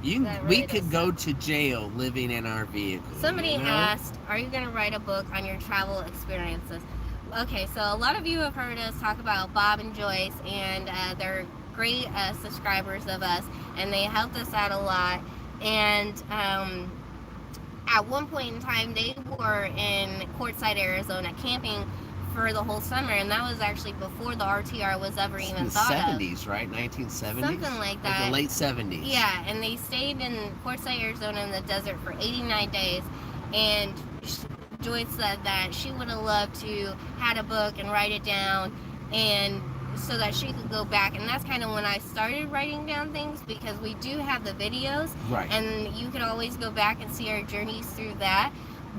We could go to jail living in our vehicle. Somebody asked, are you going to write a book on your travel experiences? Okay, so a lot of you have heard us talk about Bob and Joyce, and they're great subscribers of us, and they helped us out a lot. And at one point in time, they were in Quartzsite, Arizona, camping for the whole summer, and that was actually before the RTR was ever even thought of. 70s, right? 1970s? Something like that. Like the late 70s. Yeah, and they stayed in Quartzsite, Arizona in the desert for 89 days, and Joyce said that she would have loved to had a book and write it down, and so that she could go back. And that's kind of when I started writing down things, because we do have the videos, right, and you can always go back and see our journeys through that.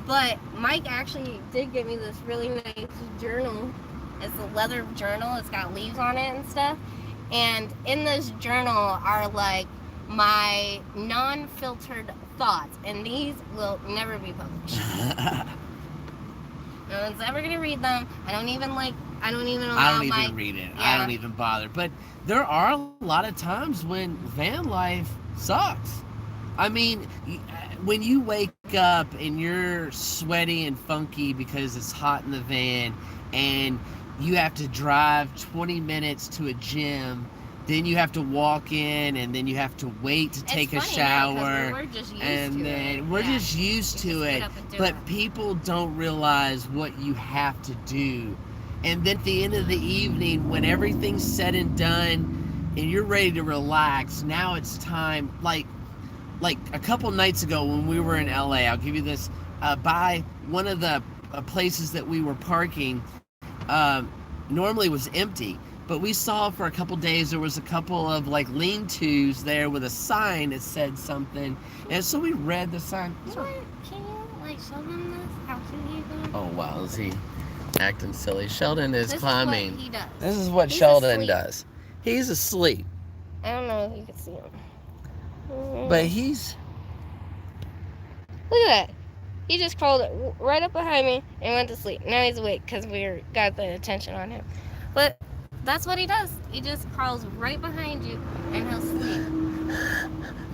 But Mike actually did get me this really nice journal. It's a leather journal. It's got leaves on it and stuff. And in this journal are like my non-filtered thoughts, and these will never be published. No one's ever gonna read them. I don't even read it. Yeah. I don't even bother. But there are a lot of times when van life sucks. I mean, when you wake up and you're sweaty and funky because it's hot in the van, and you have to drive 20 minutes to a gym, then you have to walk in, and then you have to wait to take a shower, we're just used to it. But people don't realize what you have to do. And then at the end of the evening, when everything's said and done and you're ready to relax, now it's time, like a couple nights ago when we were in LA, I'll give you this, by one of the places that we were parking, normally was empty, but we saw for a couple days there was a couple of like lean-tos there with a sign that said something, and so we read the sign. Can you like show them this? How cute he is? Oh wow, is he acting silly? Sheldon is climbing. This is what he does. This is what Sheldon does. He's asleep. I don't know if you can see him. But he's... Look at that. He just crawled right up behind me and went to sleep. Now he's awake because we got the attention on him. But that's what he does. He just crawls right behind you and he'll sleep.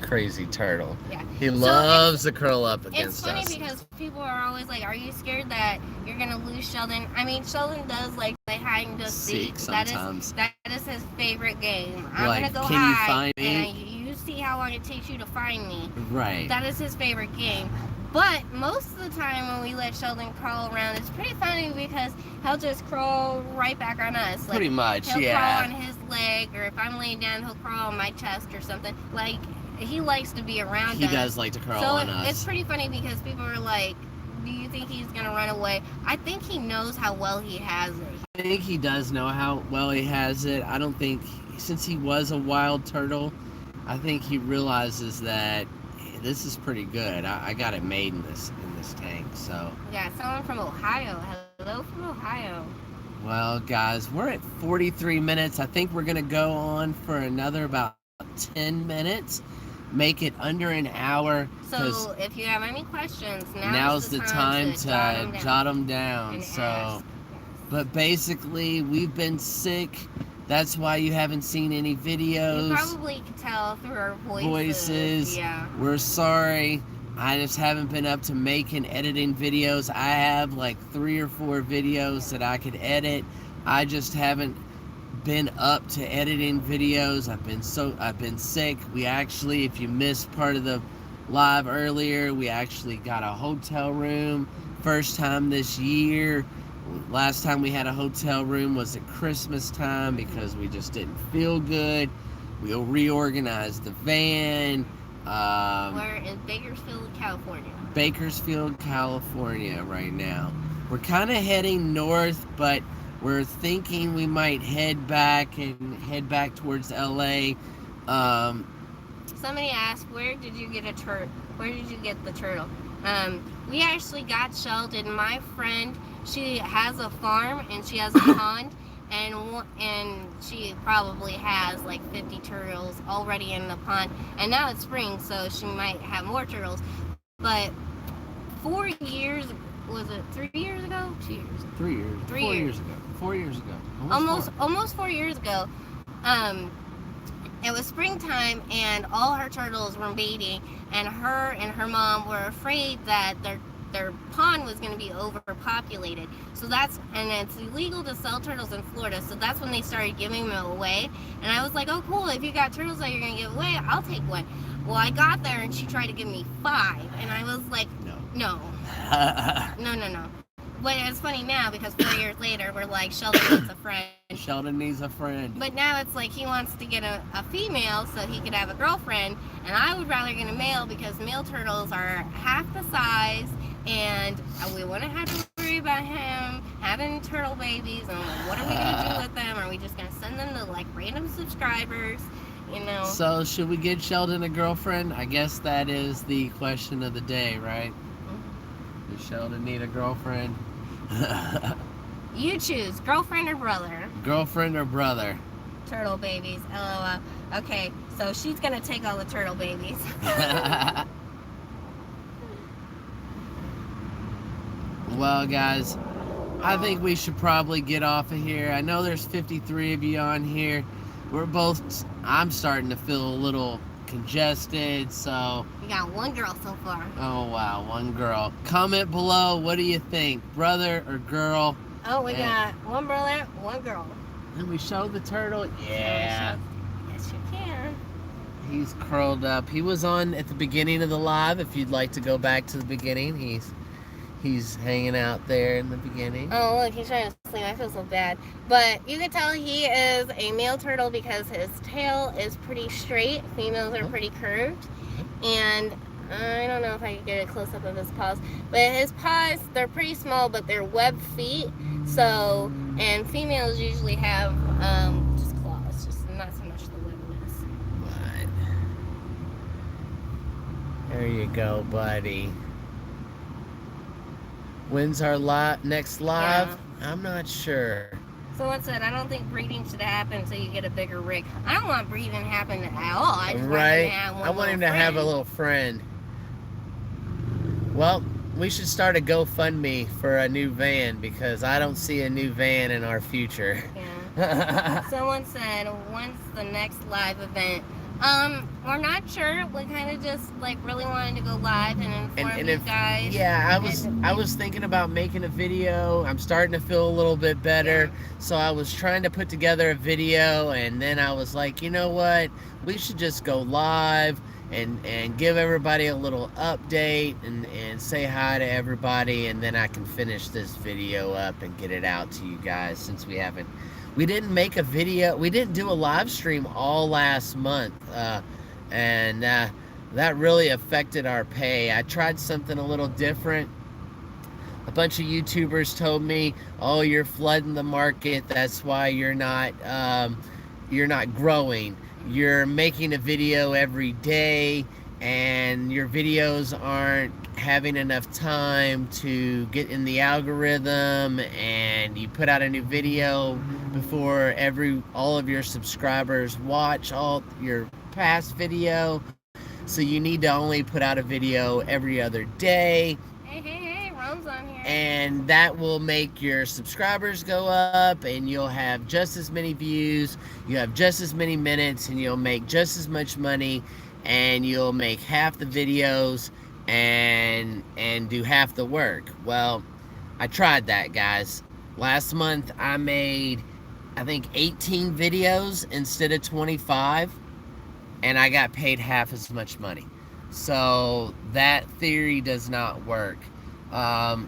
Crazy turtle. Yeah. He loves to curl up against us. It's funny because people are always like, are you scared that you're going to lose Sheldon? I mean, Sheldon does like play hide and go seek. Sometimes. That is his favorite game. I'm like, going to go can hide you find me? and you see how long it takes you to find me. Right. That is his favorite game. But most of the time when we let Sheldon crawl around, it's pretty funny because he'll just crawl right back on us. Like, pretty much, he'll crawl on his leg, or if I'm laying down, he'll crawl on my chest or something. Like, he likes to be around us. He does like to crawl on us. It's pretty funny because people are like, do you think he's going to run away? I think he knows how well he has it. I think he does know how well he has it. I don't think, since he was a wild turtle, I think he realizes that this is pretty good. I got it made in this tank, so. Yeah, someone from Ohio. Hello from Ohio. Well, guys, we're at 43 minutes. I think we're going to go on for another about 10 minutes. Make it under an hour. So if you have any questions, now's the time to jot them down. So, ask. But basically, we've been sick. That's why you haven't seen any videos. You probably can tell through our voices. Yeah. We're sorry. I just haven't been up to making, editing videos. I have like 3 or 4 videos that I could edit. I just haven't been up to editing videos. I've been sick. We actually, if you missed part of the live earlier, we actually got a hotel room. First time this year. Last time we had a hotel room was at Christmas time because we just didn't feel good. We'll reorganize the van. We're in Bakersfield, California. Bakersfield, California right now. We're kind of heading north, but we're thinking we might head back towards LA. Somebody asked, where did you get Where did you get the turtle? We actually got Sheldon. My friend, she has a farm and she has a pond, and she probably has like 50 turtles already in the pond. And now it's spring, so she might have more turtles. But 4 years was it 3 years ago? 2 years ago? 3 years. 3 4 years. years ago. 4 years ago. Almost 4 years ago. It was springtime, and all her turtles were mating, and her mom were afraid that their pond was going to be overpopulated. So and it's illegal to sell turtles in Florida. So that's when they started giving them away. And I was like, oh cool, if you got turtles that you're going to give away, I'll take one. Well, I got there and she tried to give me 5, and I was like, no. No. But it's funny now because 4 years later, we're like, Sheldon needs a friend. Sheldon needs a friend. But now it's like he wants to get a female so he could have a girlfriend, and I would rather get a male because male turtles are half the size, and we wouldn't have to worry about him having turtle babies, and what are we going to do with them? Are we just going to send them to like random subscribers? You know. So should we get Sheldon a girlfriend? I guess that is the question of the day, right? Mm-hmm. Does Sheldon need a girlfriend? You choose, girlfriend or brother? Girlfriend or brother? Turtle babies. LOL. Okay, so she's gonna take all the turtle babies. Well, guys, I think we should probably get off of here. I know there's 53 of you on here. I'm starting to feel a little congested, so... You got one girl so far. Oh, wow, one girl. Comment below, what do you think? Brother or girl? Oh, we got one brother, one girl. Can we show the turtle? Yeah. Yes, you can. He's curled up. He was on at the beginning of the live. If you'd like to go back to the beginning, he's hanging out there in the beginning. Oh, look, he's trying to sleep. I feel so bad. But you can tell he is a male turtle because his tail is pretty straight. Females are pretty curved. And I don't know if I can get a close-up of his paws. But his paws, they're pretty small, but they're webbed feet. So, and females usually have just claws, just not so much the webbedness. Right. There you go, buddy. When's our next live? Yeah. I'm not sure. So what's that? I don't think breeding should happen until you get a bigger rig. I don't want breeding to happen at all. I just want him to have one. I want him to have a little friend. Well, we should start a GoFundMe for a new van because I don't see a new van in our future. Yeah. Someone said, when's the next live event? We're not sure. We kind of just like really wanted to go live and inform you guys. Yeah, I was thinking about making a video. I'm starting to feel a little bit better. Yeah. So I was trying to put together a video, and then I was like, you know what? We should just go live and give everybody a little update and say hi to everybody, and then I can finish this video up and get it out to you guys since we didn't make a video. We didn't do a live stream all last month, and that really affected our pay. I tried something a little different. A bunch of YouTubers told me, "Oh, you're flooding the market. That's why you're not growing. You're making a video every day, and your videos aren't having enough time to get in the algorithm, and you put out a new video before all of your subscribers watch all your past video, so you need to only put out a video every other day." Hey, Ram's on here. And that will make your subscribers go up, and you'll have just as many views, you have just as many minutes, and you'll make just as much money, and you'll make half the videos and do half the work. Well, I tried that, guys. Last month I made, I think, 18 videos instead of 25, and I got paid half as much money. So that theory does not work. A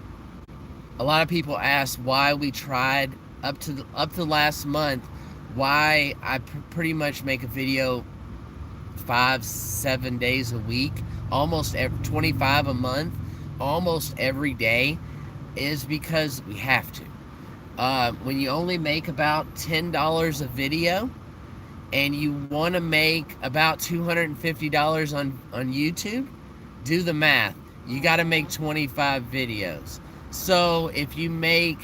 lot of people ask why we tried up to last month, why I pretty much make a video 5-7 days a week, almost 25 a month, almost every day, is because we have to. When you only make about $10 a video, and you want to make about $250 on YouTube, do the math. You got to make 25 videos. So if you make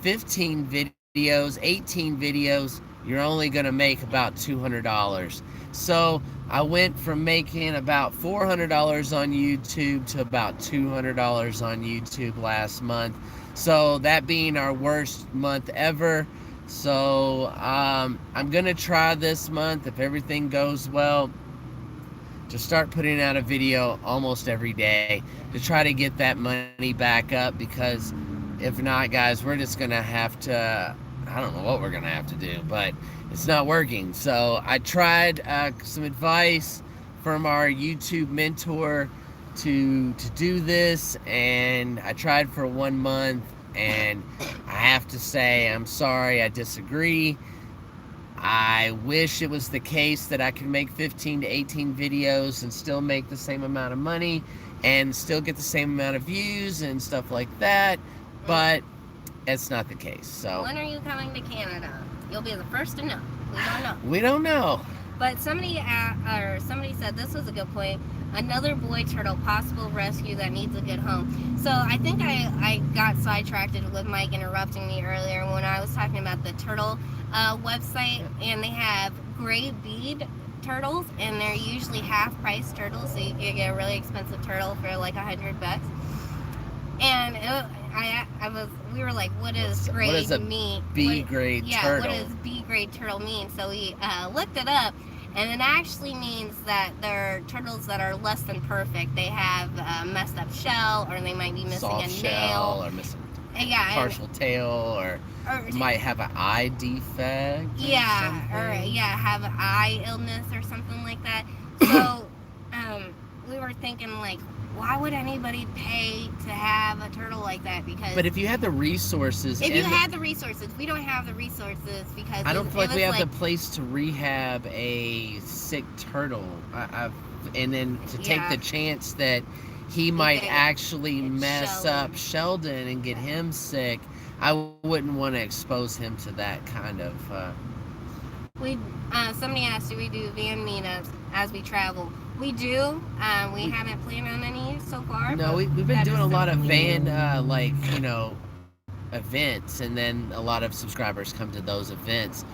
15 videos, 18 videos, you're only going to make about $200. So I went from making about $400 on YouTube to about $200 on YouTube last month. So that being our worst month ever. So I'm gonna try this month, if everything goes well, to start putting out a video almost every day to try to get that money back up, because if not, guys, we're just gonna have to, I don't know what we're gonna have to do, but it's not working. So I tried some advice from our YouTube mentor to do this, and I tried for 1 month, and I have to say, I'm sorry, I disagree. I wish it was the case that I could make 15 to 18 videos and still make the same amount of money and still get the same amount of views and stuff like that, but it's not the case. So when are you coming to Canada? You'll be the first to know. We don't know. We don't know. But somebody said this was a good point. Another boy turtle, possible rescue that needs a good home. So I think I got sidetracked with Mike interrupting me earlier when I was talking about the turtle website, and they have gray bead turtles, and they're usually half price turtles, so you can get a really expensive turtle for like $100. And we were like, what does grade mean? B grade turtle. Yeah, what does B grade turtle mean? So we looked it up, and it actually means that they're turtles that are less than perfect. They have a messed up shell, or they might be missing soft a shell, nail, or missing yeah, partial tail, or might have an eye defect. Yeah, or have an eye illness or something like that. So we were thinking, like, why would anybody pay to have a turtle like that? Because but if you had the resources, we don't have the resources because I don't feel like we have the place to rehab a sick turtle. And then to take the chance that he might actually mess up Sheldon and get him sick, I wouldn't want to expose him to that kind of. Somebody asked, do we do van meetups as we travel? We do. We haven't planned on any so far. No, we've been doing a lot of van, events, and then a lot of subscribers come to those events.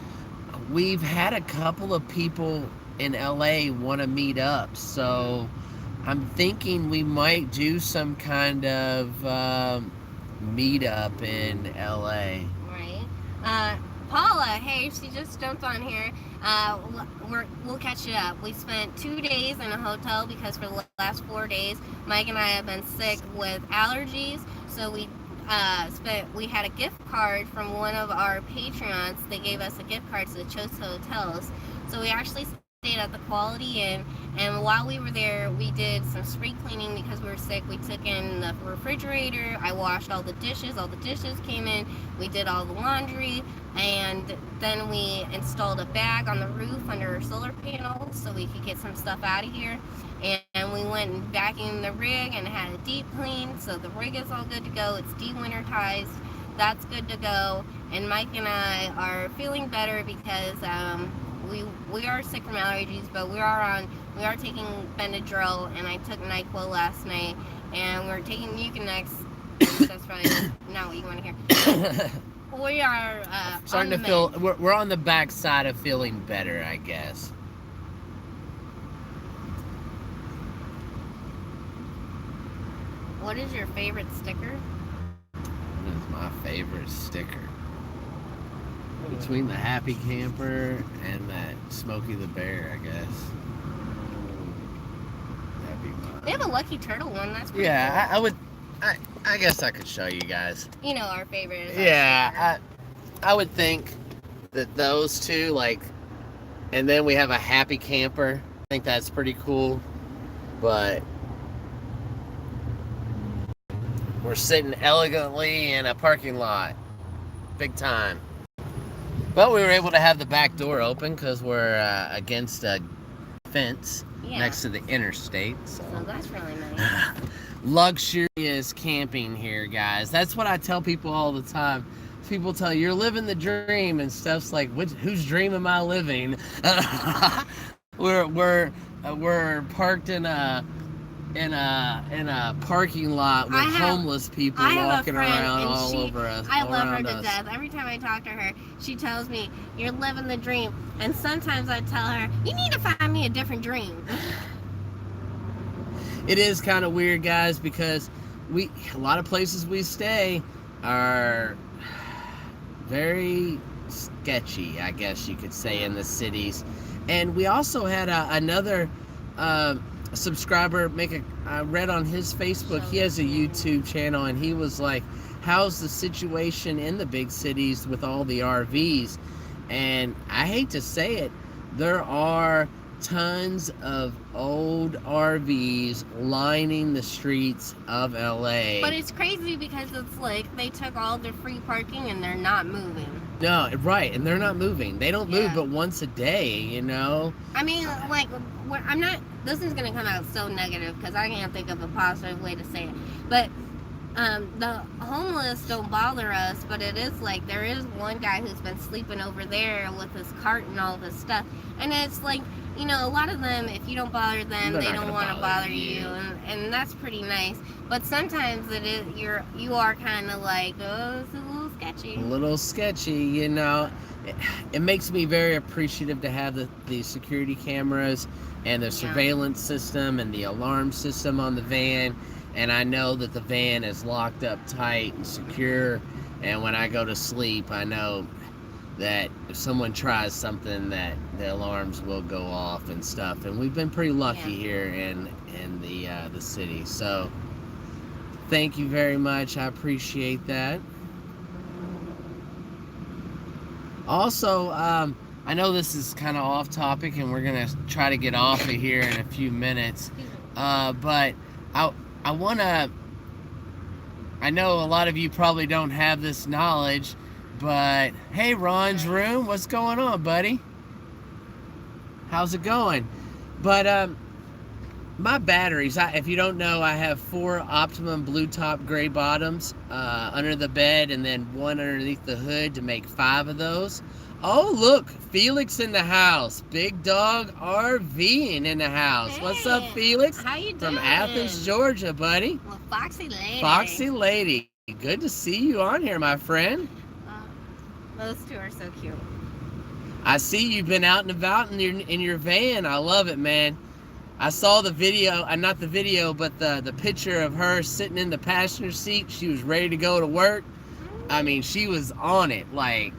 We've had a couple of people in LA want to meet up, so I'm thinking we might do some kind of meetup in LA. Right. Paula, hey, she just jumped on here. We'll catch you up. We spent 2 days in a hotel because for the last 4 days, Mike and I have been sick with allergies. So we had a gift card from one of our Patreons. They gave us a gift card to the Choice Hotels. So we actually stayed at the Quality Inn, and while we were there, we did some spring cleaning because we were sick. We took in the refrigerator. I washed all the dishes came in. We did all the laundry, and then we installed a bag on the roof under our solar panels so we could get some stuff out of here. And we went and vacuumed the rig and had a deep clean, so the rig is all good to go. It's dewinterized. That's good to go. And Mike and I are feeling better because we are sick from allergies, but we are taking Benadryl, and I took NyQuil last night, and we're taking Mucinex. That's probably not what you want to hear. We are starting to feel. We're on the back side of feeling better, I guess. What is your favorite sticker? What is my favorite sticker? Between the Happy Camper and that Smokey the Bear, I guess. That'd be mine. They have a Lucky Turtle one. That's pretty cool. Cool. I guess I could show you guys. You know our favorite. I would think that those two, like, and then we have a Happy Camper. I think that's pretty cool, but we're sitting elegantly in a parking lot, big time. But we were able to have the back door open because we're against a fence next to the interstate. So that's really nice. Luxurious camping here, guys. That's what I tell people all the time. People tell you, you're living the dream, and stuff's like, whose dream am I living? We're parked in a in a parking lot with homeless people walking around all over us. I love her to death. Every time I talk to her, she tells me, "You're living the dream." And sometimes I tell her, "You need to find me a different dream." It is kind of weird, guys, because a lot of places we stay are very sketchy, I guess you could say, in the cities. And we also had another subscriber I read on his Facebook, he has a YouTube channel, and he was like, how's the situation in the big cities with all the RVs? And I hate to say it, there are tons of old RVs lining the streets of LA. But it's crazy because it's like they took all the free parking and they're not moving. No, right, and they're not moving. They don't move but once a day, you know? I mean, like, I'm not, this is going to come out so negative because I can't think of a positive way to say it. But the homeless don't bother us, but it is like, there is one guy who's been sleeping over there with his cart and all this stuff. And it's like, you know, a lot of them, if you don't bother them, they don't want to bother you, and that's pretty nice. But sometimes you are kind of like, oh, it's a little sketchy. A little sketchy, you know. It makes me very appreciative to have the security cameras and the surveillance system and the alarm system on the van. And I know that the van is locked up tight and secure. And when I go to sleep, I know that if someone tries something, that the alarms will go off and stuff. And we've been pretty lucky here in the city. So thank you very much. I appreciate that. Also, I know this is kind of off topic, and we're gonna try to get off of here in a few minutes. But I wanna. I know a lot of you probably don't have this knowledge, but hey, Ron's Room, what's going on, buddy? How's it going? But my batteries, if you don't know, I have 4 Optimum blue top gray bottoms under the bed, and then one underneath the hood to make 5 of those. Oh, look, Felix in the house. Big Dog RVing in the house. Hey, what's up, Felix? How you doing? From Athens, Georgia, buddy. Well, Foxy Lady. Foxy Lady. Good to see you on here, my friend. Those two are so cute. I see you've been out and about in your van. I love it, man. I saw the video, not the video, but the picture of her sitting in the passenger seat. She was ready to go to work. I mean, she was on it, like,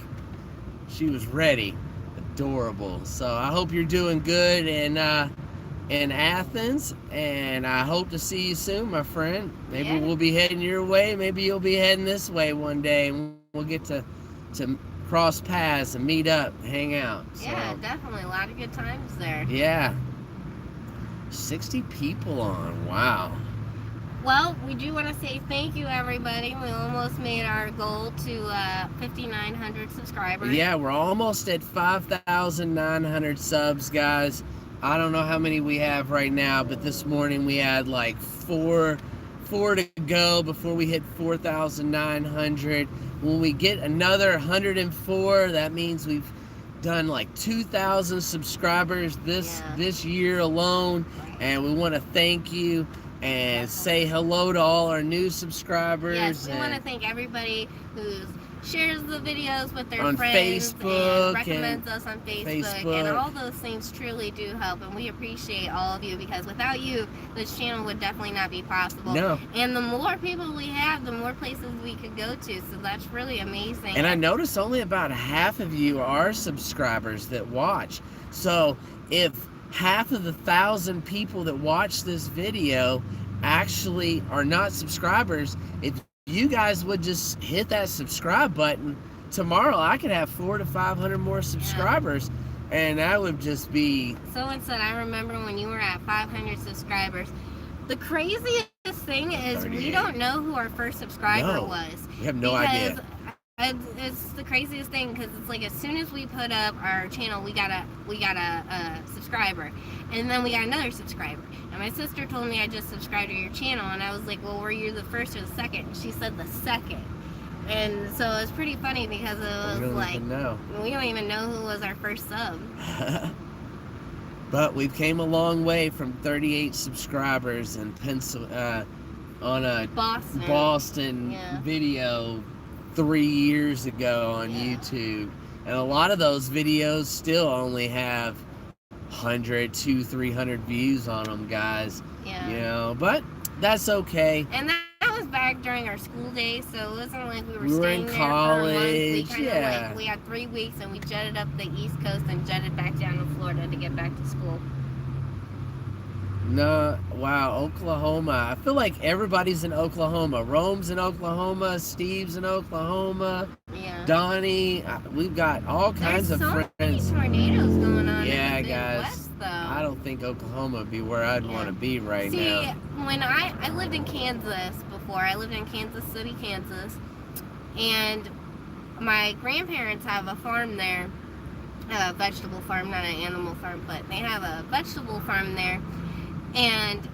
she was ready. Adorable. So I hope you're doing good in Athens, and I hope to see you soon, my friend. Maybe we'll be heading your way. Maybe you'll be heading this way one day, and we'll get to cross paths and meet up, hang out. So, yeah, definitely. A lot of good times there. Yeah. 60 people on. Wow. Well, we do want to say thank you, everybody. We almost made our goal to 5,900 subscribers. Yeah, we're almost at 5,900 subs, guys. I don't know how many we have right now, but this morning we had like four to go before we hit 4,900. When we get another 104, that means we've done like 2,000 subscribers this year alone. And we want to thank you and say hello to all our new subscribers. Yes, we want to thank everybody who shares the videos with their on friends Facebook and recommends us on Facebook, and all those things truly do help, and we appreciate all of you, because without you, this channel would definitely not be possible. No. And the more people we have, the more places we could go to, so that's really amazing. And I noticed only about half of you are subscribers that watch. So if half of the 1,000 people that watch this video actually are not subscribers, if you guys would just hit that subscribe button, tomorrow I could have 400 to 500 more subscribers, and that would just be... Someone said, I remember when you were at 500 subscribers. The craziest thing is we don't know who our first subscriber was. We have no idea. It's the craziest thing, because it's like as soon as we put up our channel, we got a subscriber, and then we got another subscriber. And my sister told me I just subscribed to your channel, and I was like, well, were you the first or the second? And she said the second. And so it was pretty funny, because it was like, we don't even know who was our first sub. But we've came a long way from 38 subscribers in on a Boston Yeah. video 3 years ago on Yeah. YouTube. And a lot of those videos still only have 100, 200, 300 views on them, guys. Yeah. You know, but that's okay. And that was back during our school days, so it wasn't like we were We were staying in there for a month. We college, kind of yeah. like, we had 3 weeks and we jetted up the East Coast and jetted back down to Florida to get back to school. No, wow, Oklahoma. I feel like everybody's in Oklahoma. Rome's in Oklahoma. Steve's in Oklahoma. Yeah. Donnie. We've got all kinds of friends. There's so many tornadoes going on Yeah, in the guys. Midwest, though. I don't think Oklahoma would be where I'd want to be right See, now. when I lived in Kansas before, I lived in Kansas City, Kansas, and my grandparents have a farm there, a vegetable farm, not an animal farm, but they have a vegetable farm there. And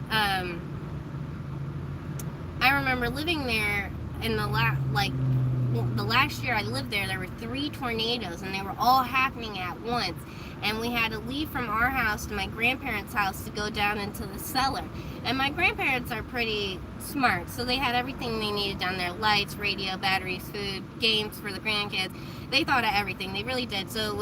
I remember living there in the last year I lived there. There were 3 tornadoes, and they were all happening at once. And we had to leave from our house to my grandparents' house to go down into the cellar. And my grandparents are pretty smart, so they had everything they needed down there: lights, radio, batteries, food, games for the grandkids. They thought of everything. They really did. So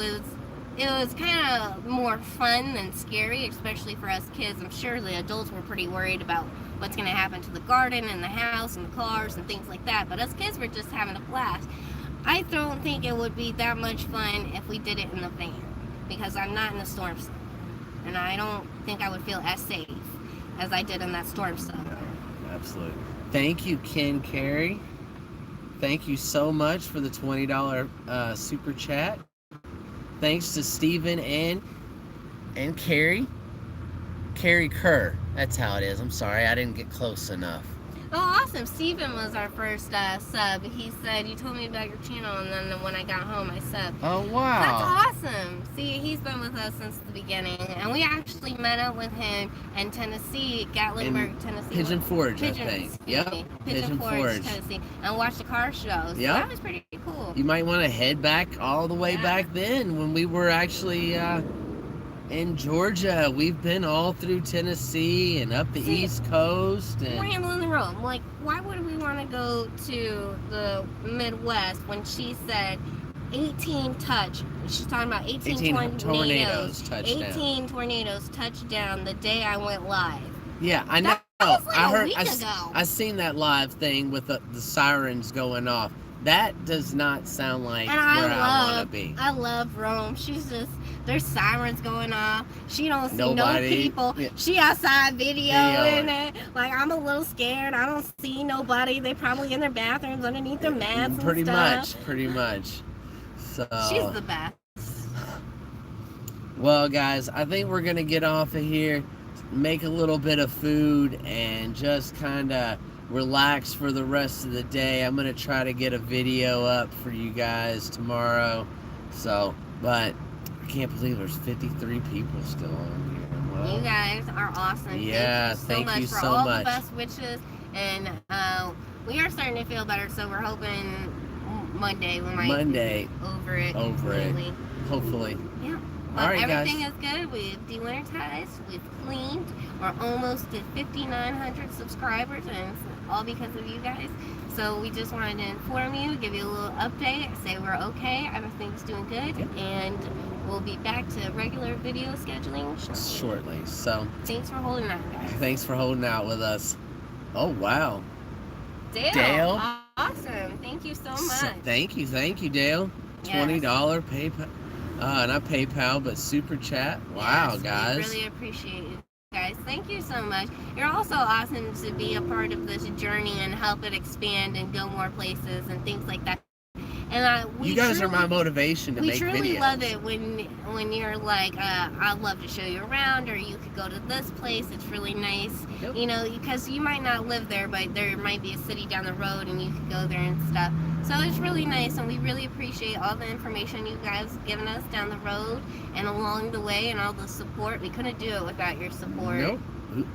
it was kind of more fun than scary, especially for us kids. I'm sure the adults were pretty worried about what's going to happen to the garden and the house and the cars and things like that. But us kids were just having a blast. I don't think it would be that much fun if we did it in the van, because I'm not in a storm cell. And I don't think I would feel as safe as I did in that storm cell. Yeah, absolutely. Thank you, Ken Carey. Thank you so much for the $20 super chat. Thanks to Steven and Carrie Kerr. That's how it is. I'm sorry, I didn't get close enough. Oh, awesome. Steven was our first sub. He said, you told me about your channel, and then when I got home, I subbed. Oh, wow. That's awesome. See, he's been with us since the beginning, and we actually met up with him in Tennessee, Gatlinburg, Tennessee. Pigeon Forge, I think. Yep. Pigeon Forge, Tennessee, and watched the car show. So yep. That was pretty cool. You might want to head back all the way back then when we were actually in Georgia. We've been all through Tennessee and up the East Coast. And we're handling the road. Like, why would we want to go to the Midwest when she said 18 touch? She's talking about 18 tornadoes touchdown. 18 tornadoes touched down the day I went live. Yeah, I know. That was like I heard. a week ago. I seen that live thing with the sirens going off. That does not sound like where I want to be. I love Rome. She's just, there's sirens going off. She don't see Nobody, no people. Yeah. She outside videoing it. Like, I'm a little scared. I don't see nobody. They probably in their bathrooms underneath their mats Pretty and stuff. Pretty much. So she's the best. Well, guys, I think we're gonna get off of here, make a little bit of food, and just kind of relax for the rest of the day. I'm gonna try to get a video up for you guys tomorrow. So, but I can't believe there's 53 people still on here. Well, you guys are awesome. Yeah, thank you so much for all the best wishes, and we are starting to feel better. So we're hoping Monday we might be over it. Hopefully. Yeah. All right, everything guys. is good. We've dewinterized. We've cleaned. We're almost at 5,900 subscribers, and it's all because of you guys. So we just wanted to inform you, give you a little update, say we're okay, everything's doing good, and we'll be back to regular video scheduling shortly. So thanks for holding out, guys. Thanks for holding out with us. Oh, wow. Dale. Awesome. Thank you so much. Thank you, Dale. $20 PayPal. Not PayPal, but Super Chat. Wow, guys. We really appreciate it, guys. Thank you so much. You're also awesome to be a part of this journey and help it expand and go more places and things like that. And you guys are my motivation to make videos. We truly love it when you're like, I'd love to show you around, or you could go to this place. It's really nice, you know, because you might not live there, but there might be a city down the road, and you could go there and stuff. So it's really nice, and we really appreciate all the information you guys given us down the road and along the way, and all the support. We couldn't do it without your support. Nope.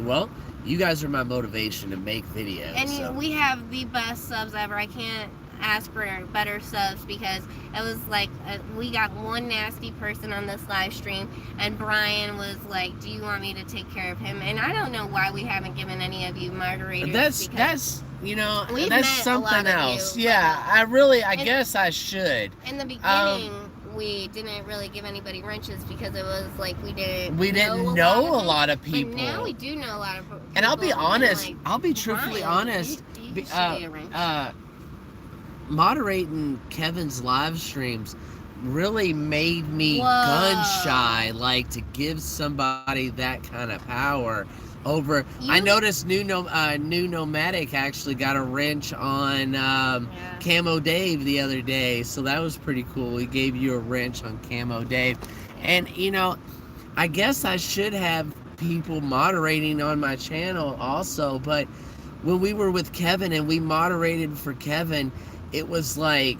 Well, you guys are my motivation to make videos. And we have the best subs ever. I can't ask for better subs because it was like we got one nasty person on this live stream, and Brian was like, "Do you want me to take care of him?" And I don't know why we haven't given any of you moderators. That's you know, we've that's met a something lot of else. you, Yeah, I guess I should. In the beginning, we didn't really give anybody wrenches because it was like we didn't know a lot of people. But now we do know a lot of people. And I'll be honest, like, I'll be truthfully honest. You should be a wrench. Moderating Kevin's live streams really made me gun shy, like to give somebody that kind of power over. I noticed New Nomadic actually got a wrench on Camo Dave the other day, so that was pretty cool. He gave you a wrench on Camo Dave. And you know, I guess I should have people moderating on my channel also, but when we were with Kevin and we moderated for Kevin, it was like...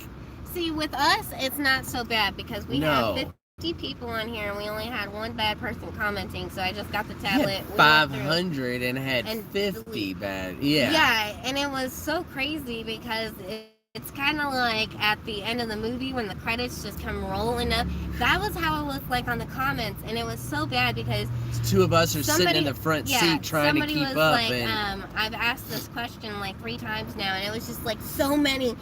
See, with us, it's not so bad because we have 50 people on here and we only had one bad person commenting, so I just got the tablet. 500 and had 50 bad. Yeah. Yeah, and it was so crazy because it's kind of like at the end of the movie when the credits just come rolling up. That was how it was like on the comments, and it was so bad because two of us are sitting in the front seat trying to keep up. Like, I've asked this question like 3 times now, and it was just like so many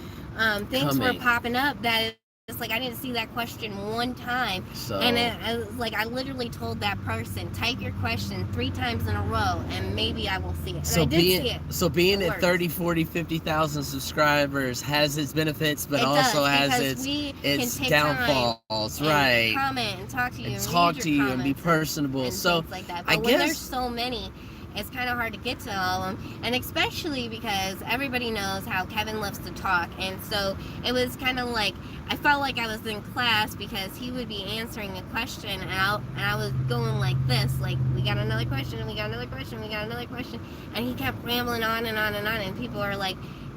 things were popping up that it's like I didn't see that question one time. So, and it was like I literally told that person, type your question 3 times in a row and maybe I will see it. And so I did see it. So being at 30, 40, 50,000 subscribers has its benefits, but also has its downfalls, right? Comment and talk to you. And talk to you and be personable. And so things like that. But when I guess there's so many, it's kind of hard to get to all of them, and especially because everybody knows how Kevin loves to talk, and so it was kind of like I felt like I was in class because he would be answering a question and I was going like this, like we got another question and we got another question, we got another question, and he kept rambling on and on and on, and people are like,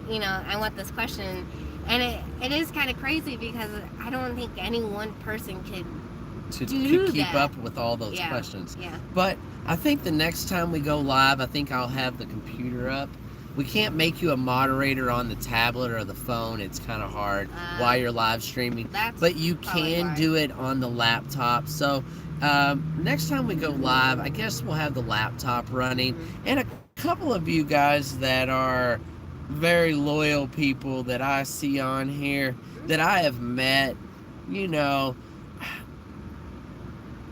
you know, I want this question, and it is kind of crazy because I don't think any one person could keep up with all those questions. Yeah. But I think the next time we go live, I think I'll have the computer up. We can't make you a moderator on the tablet or the phone. It's kind of hard while you're live streaming. But you can do it on the laptop. So next time we go live, I guess we'll have the laptop running. And a couple of you guys that are very loyal people that I see on here that I have met, you know,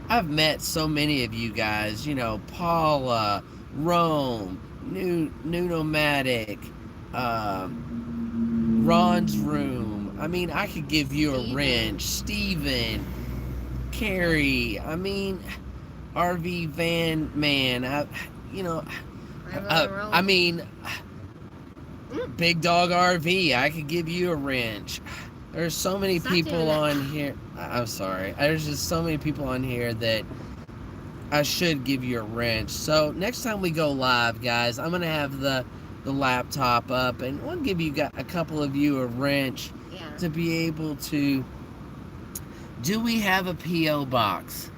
I've met so many of you guys, you know, Paula, Rome, New Nomadic, Ron's Room. I mean, I could give you a wrench. Steven, Carrie, I mean, RV Van Man, I mean, Big Dog RV, I could give you a wrench. There's so many people on here. I'm sorry. There's just so many people on here that I should give you a wrench. So next time we go live, guys, I'm going to have the laptop up, and we'll give you a couple of you a wrench to be able to... Do we have a P.O. box?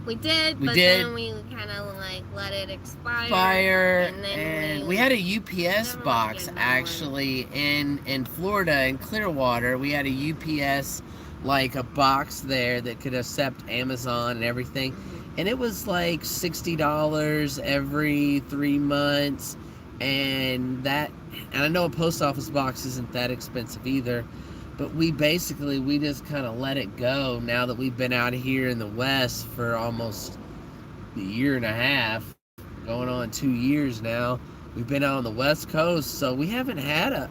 We did, then we kind of like let it expire. And then we had a UPS box actually in Florida, in Clearwater. We had a UPS, like a box there that could accept Amazon and everything. And it was like $60 every 3 months. And I know a post office box isn't that expensive either. But we just kind of let it go now that we've been out here in the West for almost a year and a half, going on 2 years now. We've been out on the West Coast, so we haven't had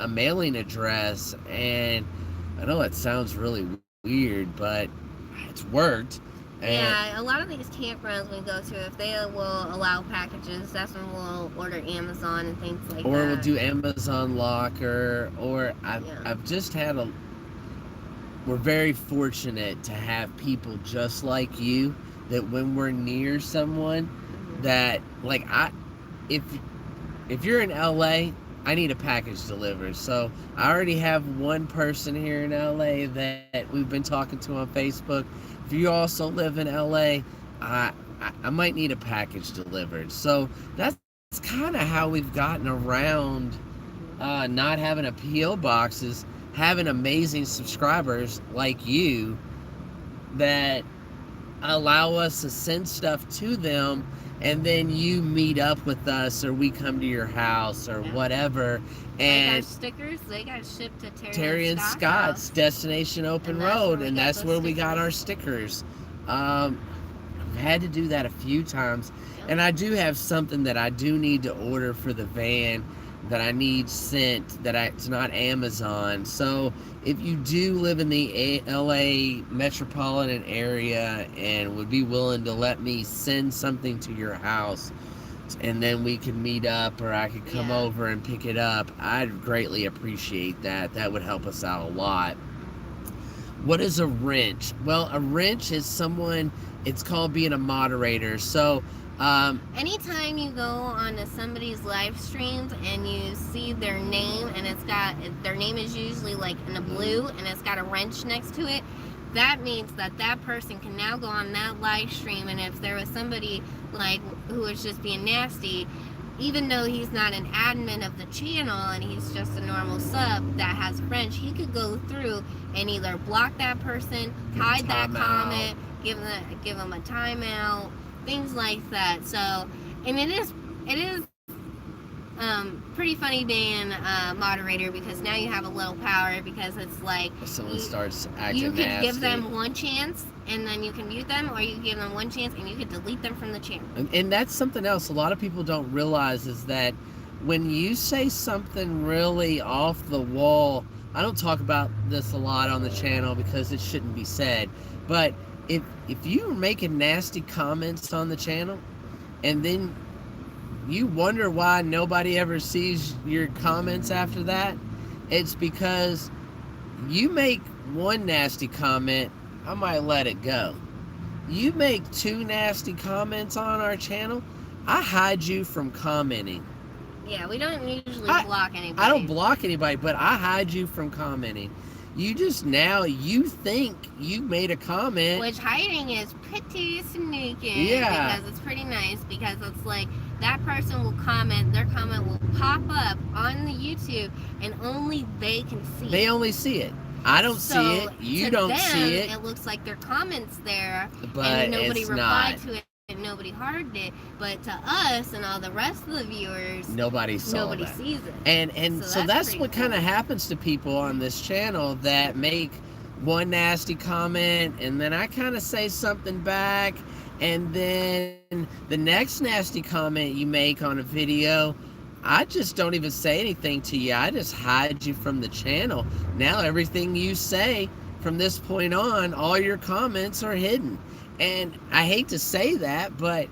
a mailing address. And I know it sounds really weird, but it's worked. And a lot of these campgrounds we go to, if they will allow packages, that's when we'll order Amazon and things like that. Or we'll do Amazon Locker, or I've just had we're very fortunate to have people just like you, that when we're near someone, that, like, if you're in LA, I need a package delivered. So I already have one person here in LA that we've been talking to on Facebook. If you also live in LA, I might need a package delivered. So that's kind of how we've gotten around not having a PO box is having amazing subscribers like you that allow us to send stuff to them, and then you meet up with us, or we come to your house, or whatever. And like our stickers, they got shipped to Terry and Scott's Destination Open Road, and that's where we got our stickers. I've had to do that a few times, and I do have something that I do need to order for the van that I need sent, it's not Amazon. So if you do live in the LA metropolitan area and would be willing to let me send something to your house, and then we could meet up, or I could come over and pick it up, I'd greatly appreciate that. That would help us out a lot. What is a wrench? Well, a wrench is someone, it's called being a moderator. So anytime you go onto somebody's live streams and you see their name, and their name is usually like in a blue and it's got a wrench next to it, that means that person can now go on that live stream, and if there was somebody like who was just being nasty, even though he's not an admin of the channel and he's just a normal sub that has French, he could go through and either block that person, hide that comment, give them a timeout, things like that. So, and it is pretty funny being a moderator, because now you have a little power, because it's like someone starts acting you could nasty. give them one chance and then you can mute them, or you can give them one chance and you could delete them from the channel. And that's something else a lot of people don't realize, is that when you say something really off the wall, I don't talk about this a lot on the channel because it shouldn't be said, but if you're making nasty comments on the channel and then you wonder why nobody ever sees your comments after that, it's because you make one nasty comment, I might let it go. You make 2 nasty comments on our channel, I hide you from commenting. Yeah, we don't usually block anybody. I don't block anybody, but I hide you from commenting. You just now, you think you made a comment. Which hiding is pretty sneaky. Yeah. Because it's pretty nice, because it's like that person will comment, their comment will pop up on the YouTube, and only they can see it. They only see it. I don't see it. You don't see it. It looks like their comment's there, but and nobody it's replied not. to it, and nobody heard it. But to us and all the rest of the viewers, nobody sees it. And so that's what kind of happens to people on this channel that make one nasty comment, and then I kind of say something back, and then the next nasty comment you make on a video, I just don't even say anything to you. I just hide you from the channel. Now everything you say from this point on, all your comments are hidden. And I hate to say that, but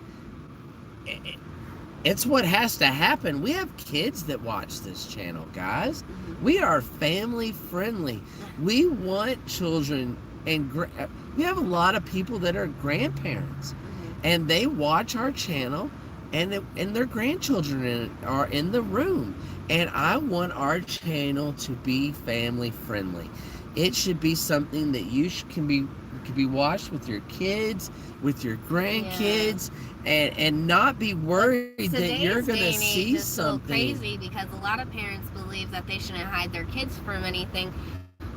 it's what has to happen. We have kids that watch this channel, guys. We are family friendly. We want children, and we have a lot of people that are grandparents, and they watch our channel, and their grandchildren are in the room. And I want our channel to be family friendly. It should be something that you can be watched with your kids, with your grandkids, and not be worried that you're going to see something. It's crazy, because a lot of parents believe that they shouldn't hide their kids from anything,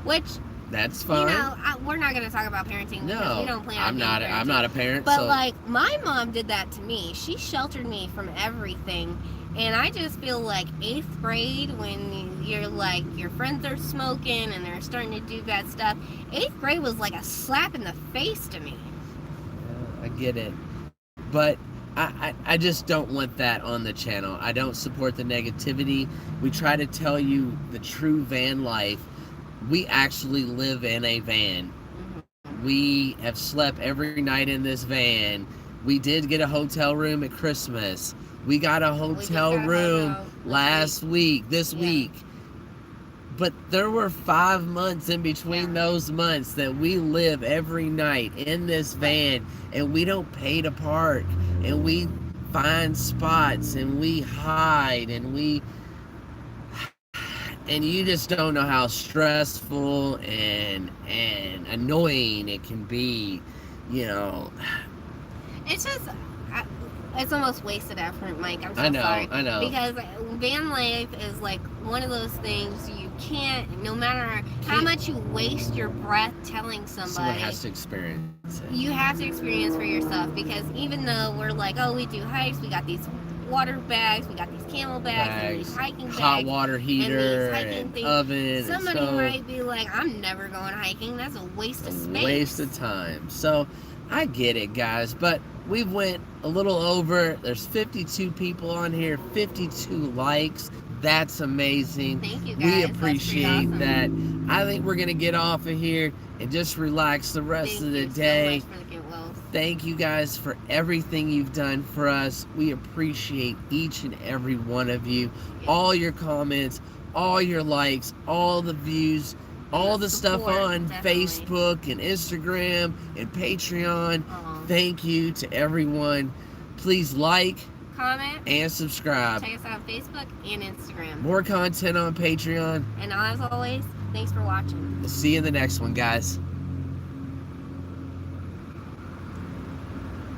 which, that's fine. You know, we're not going to talk about parenting, because we don't plan on I'm not a parent. But like, my mom did that to me. She sheltered me from everything. And I just feel like 8th grade, when you're like, your friends are smoking and they're starting to do bad stuff, 8th grade was like a slap in the face to me. I get it. But I just don't want that on the channel. I don't support the negativity. We try to tell you the true van life. We actually live in a van. We have slept every night in this van. We did get a hotel room at Christmas. We got a hotel room last week, this week. But there were 5 months in between those months that we live every night in this van, and we don't pay to park, and we find spots, and we hide, and you just don't know how stressful and annoying it can be, you know. It's just, it's almost wasted effort, Mike. I'm so I know, sorry. I know. Because van life is like one of those things you can't, no matter how much you waste your breath telling Someone somebody, has to experience it. you have to experience for yourself. Because even though we're like, oh, we do hikes, we got these water bags, we got these camel bags, and these hiking bags, hot water heater, and these hiking and things. oven, Somebody and stove. might be like, I'm never going hiking. That's a waste of space. Waste of time. So I get it, guys, but we went a little over. There's 52 people on here, 52 likes. That's amazing. Thank you, guys. We appreciate awesome. that. I think we're gonna get off of here and just relax the rest Thank of the you day. So much for the get wells. Thank you guys for everything you've done for us. We appreciate each and every one of you. Yes. All your comments, all your likes, all the views, all the stuff on definitely. Facebook and Instagram and Patreon. Thank you to everyone. Please like, comment, and subscribe. Check us out on Facebook and Instagram. More content on Patreon. And as always, thanks for watching. We'll see you in the next one, guys.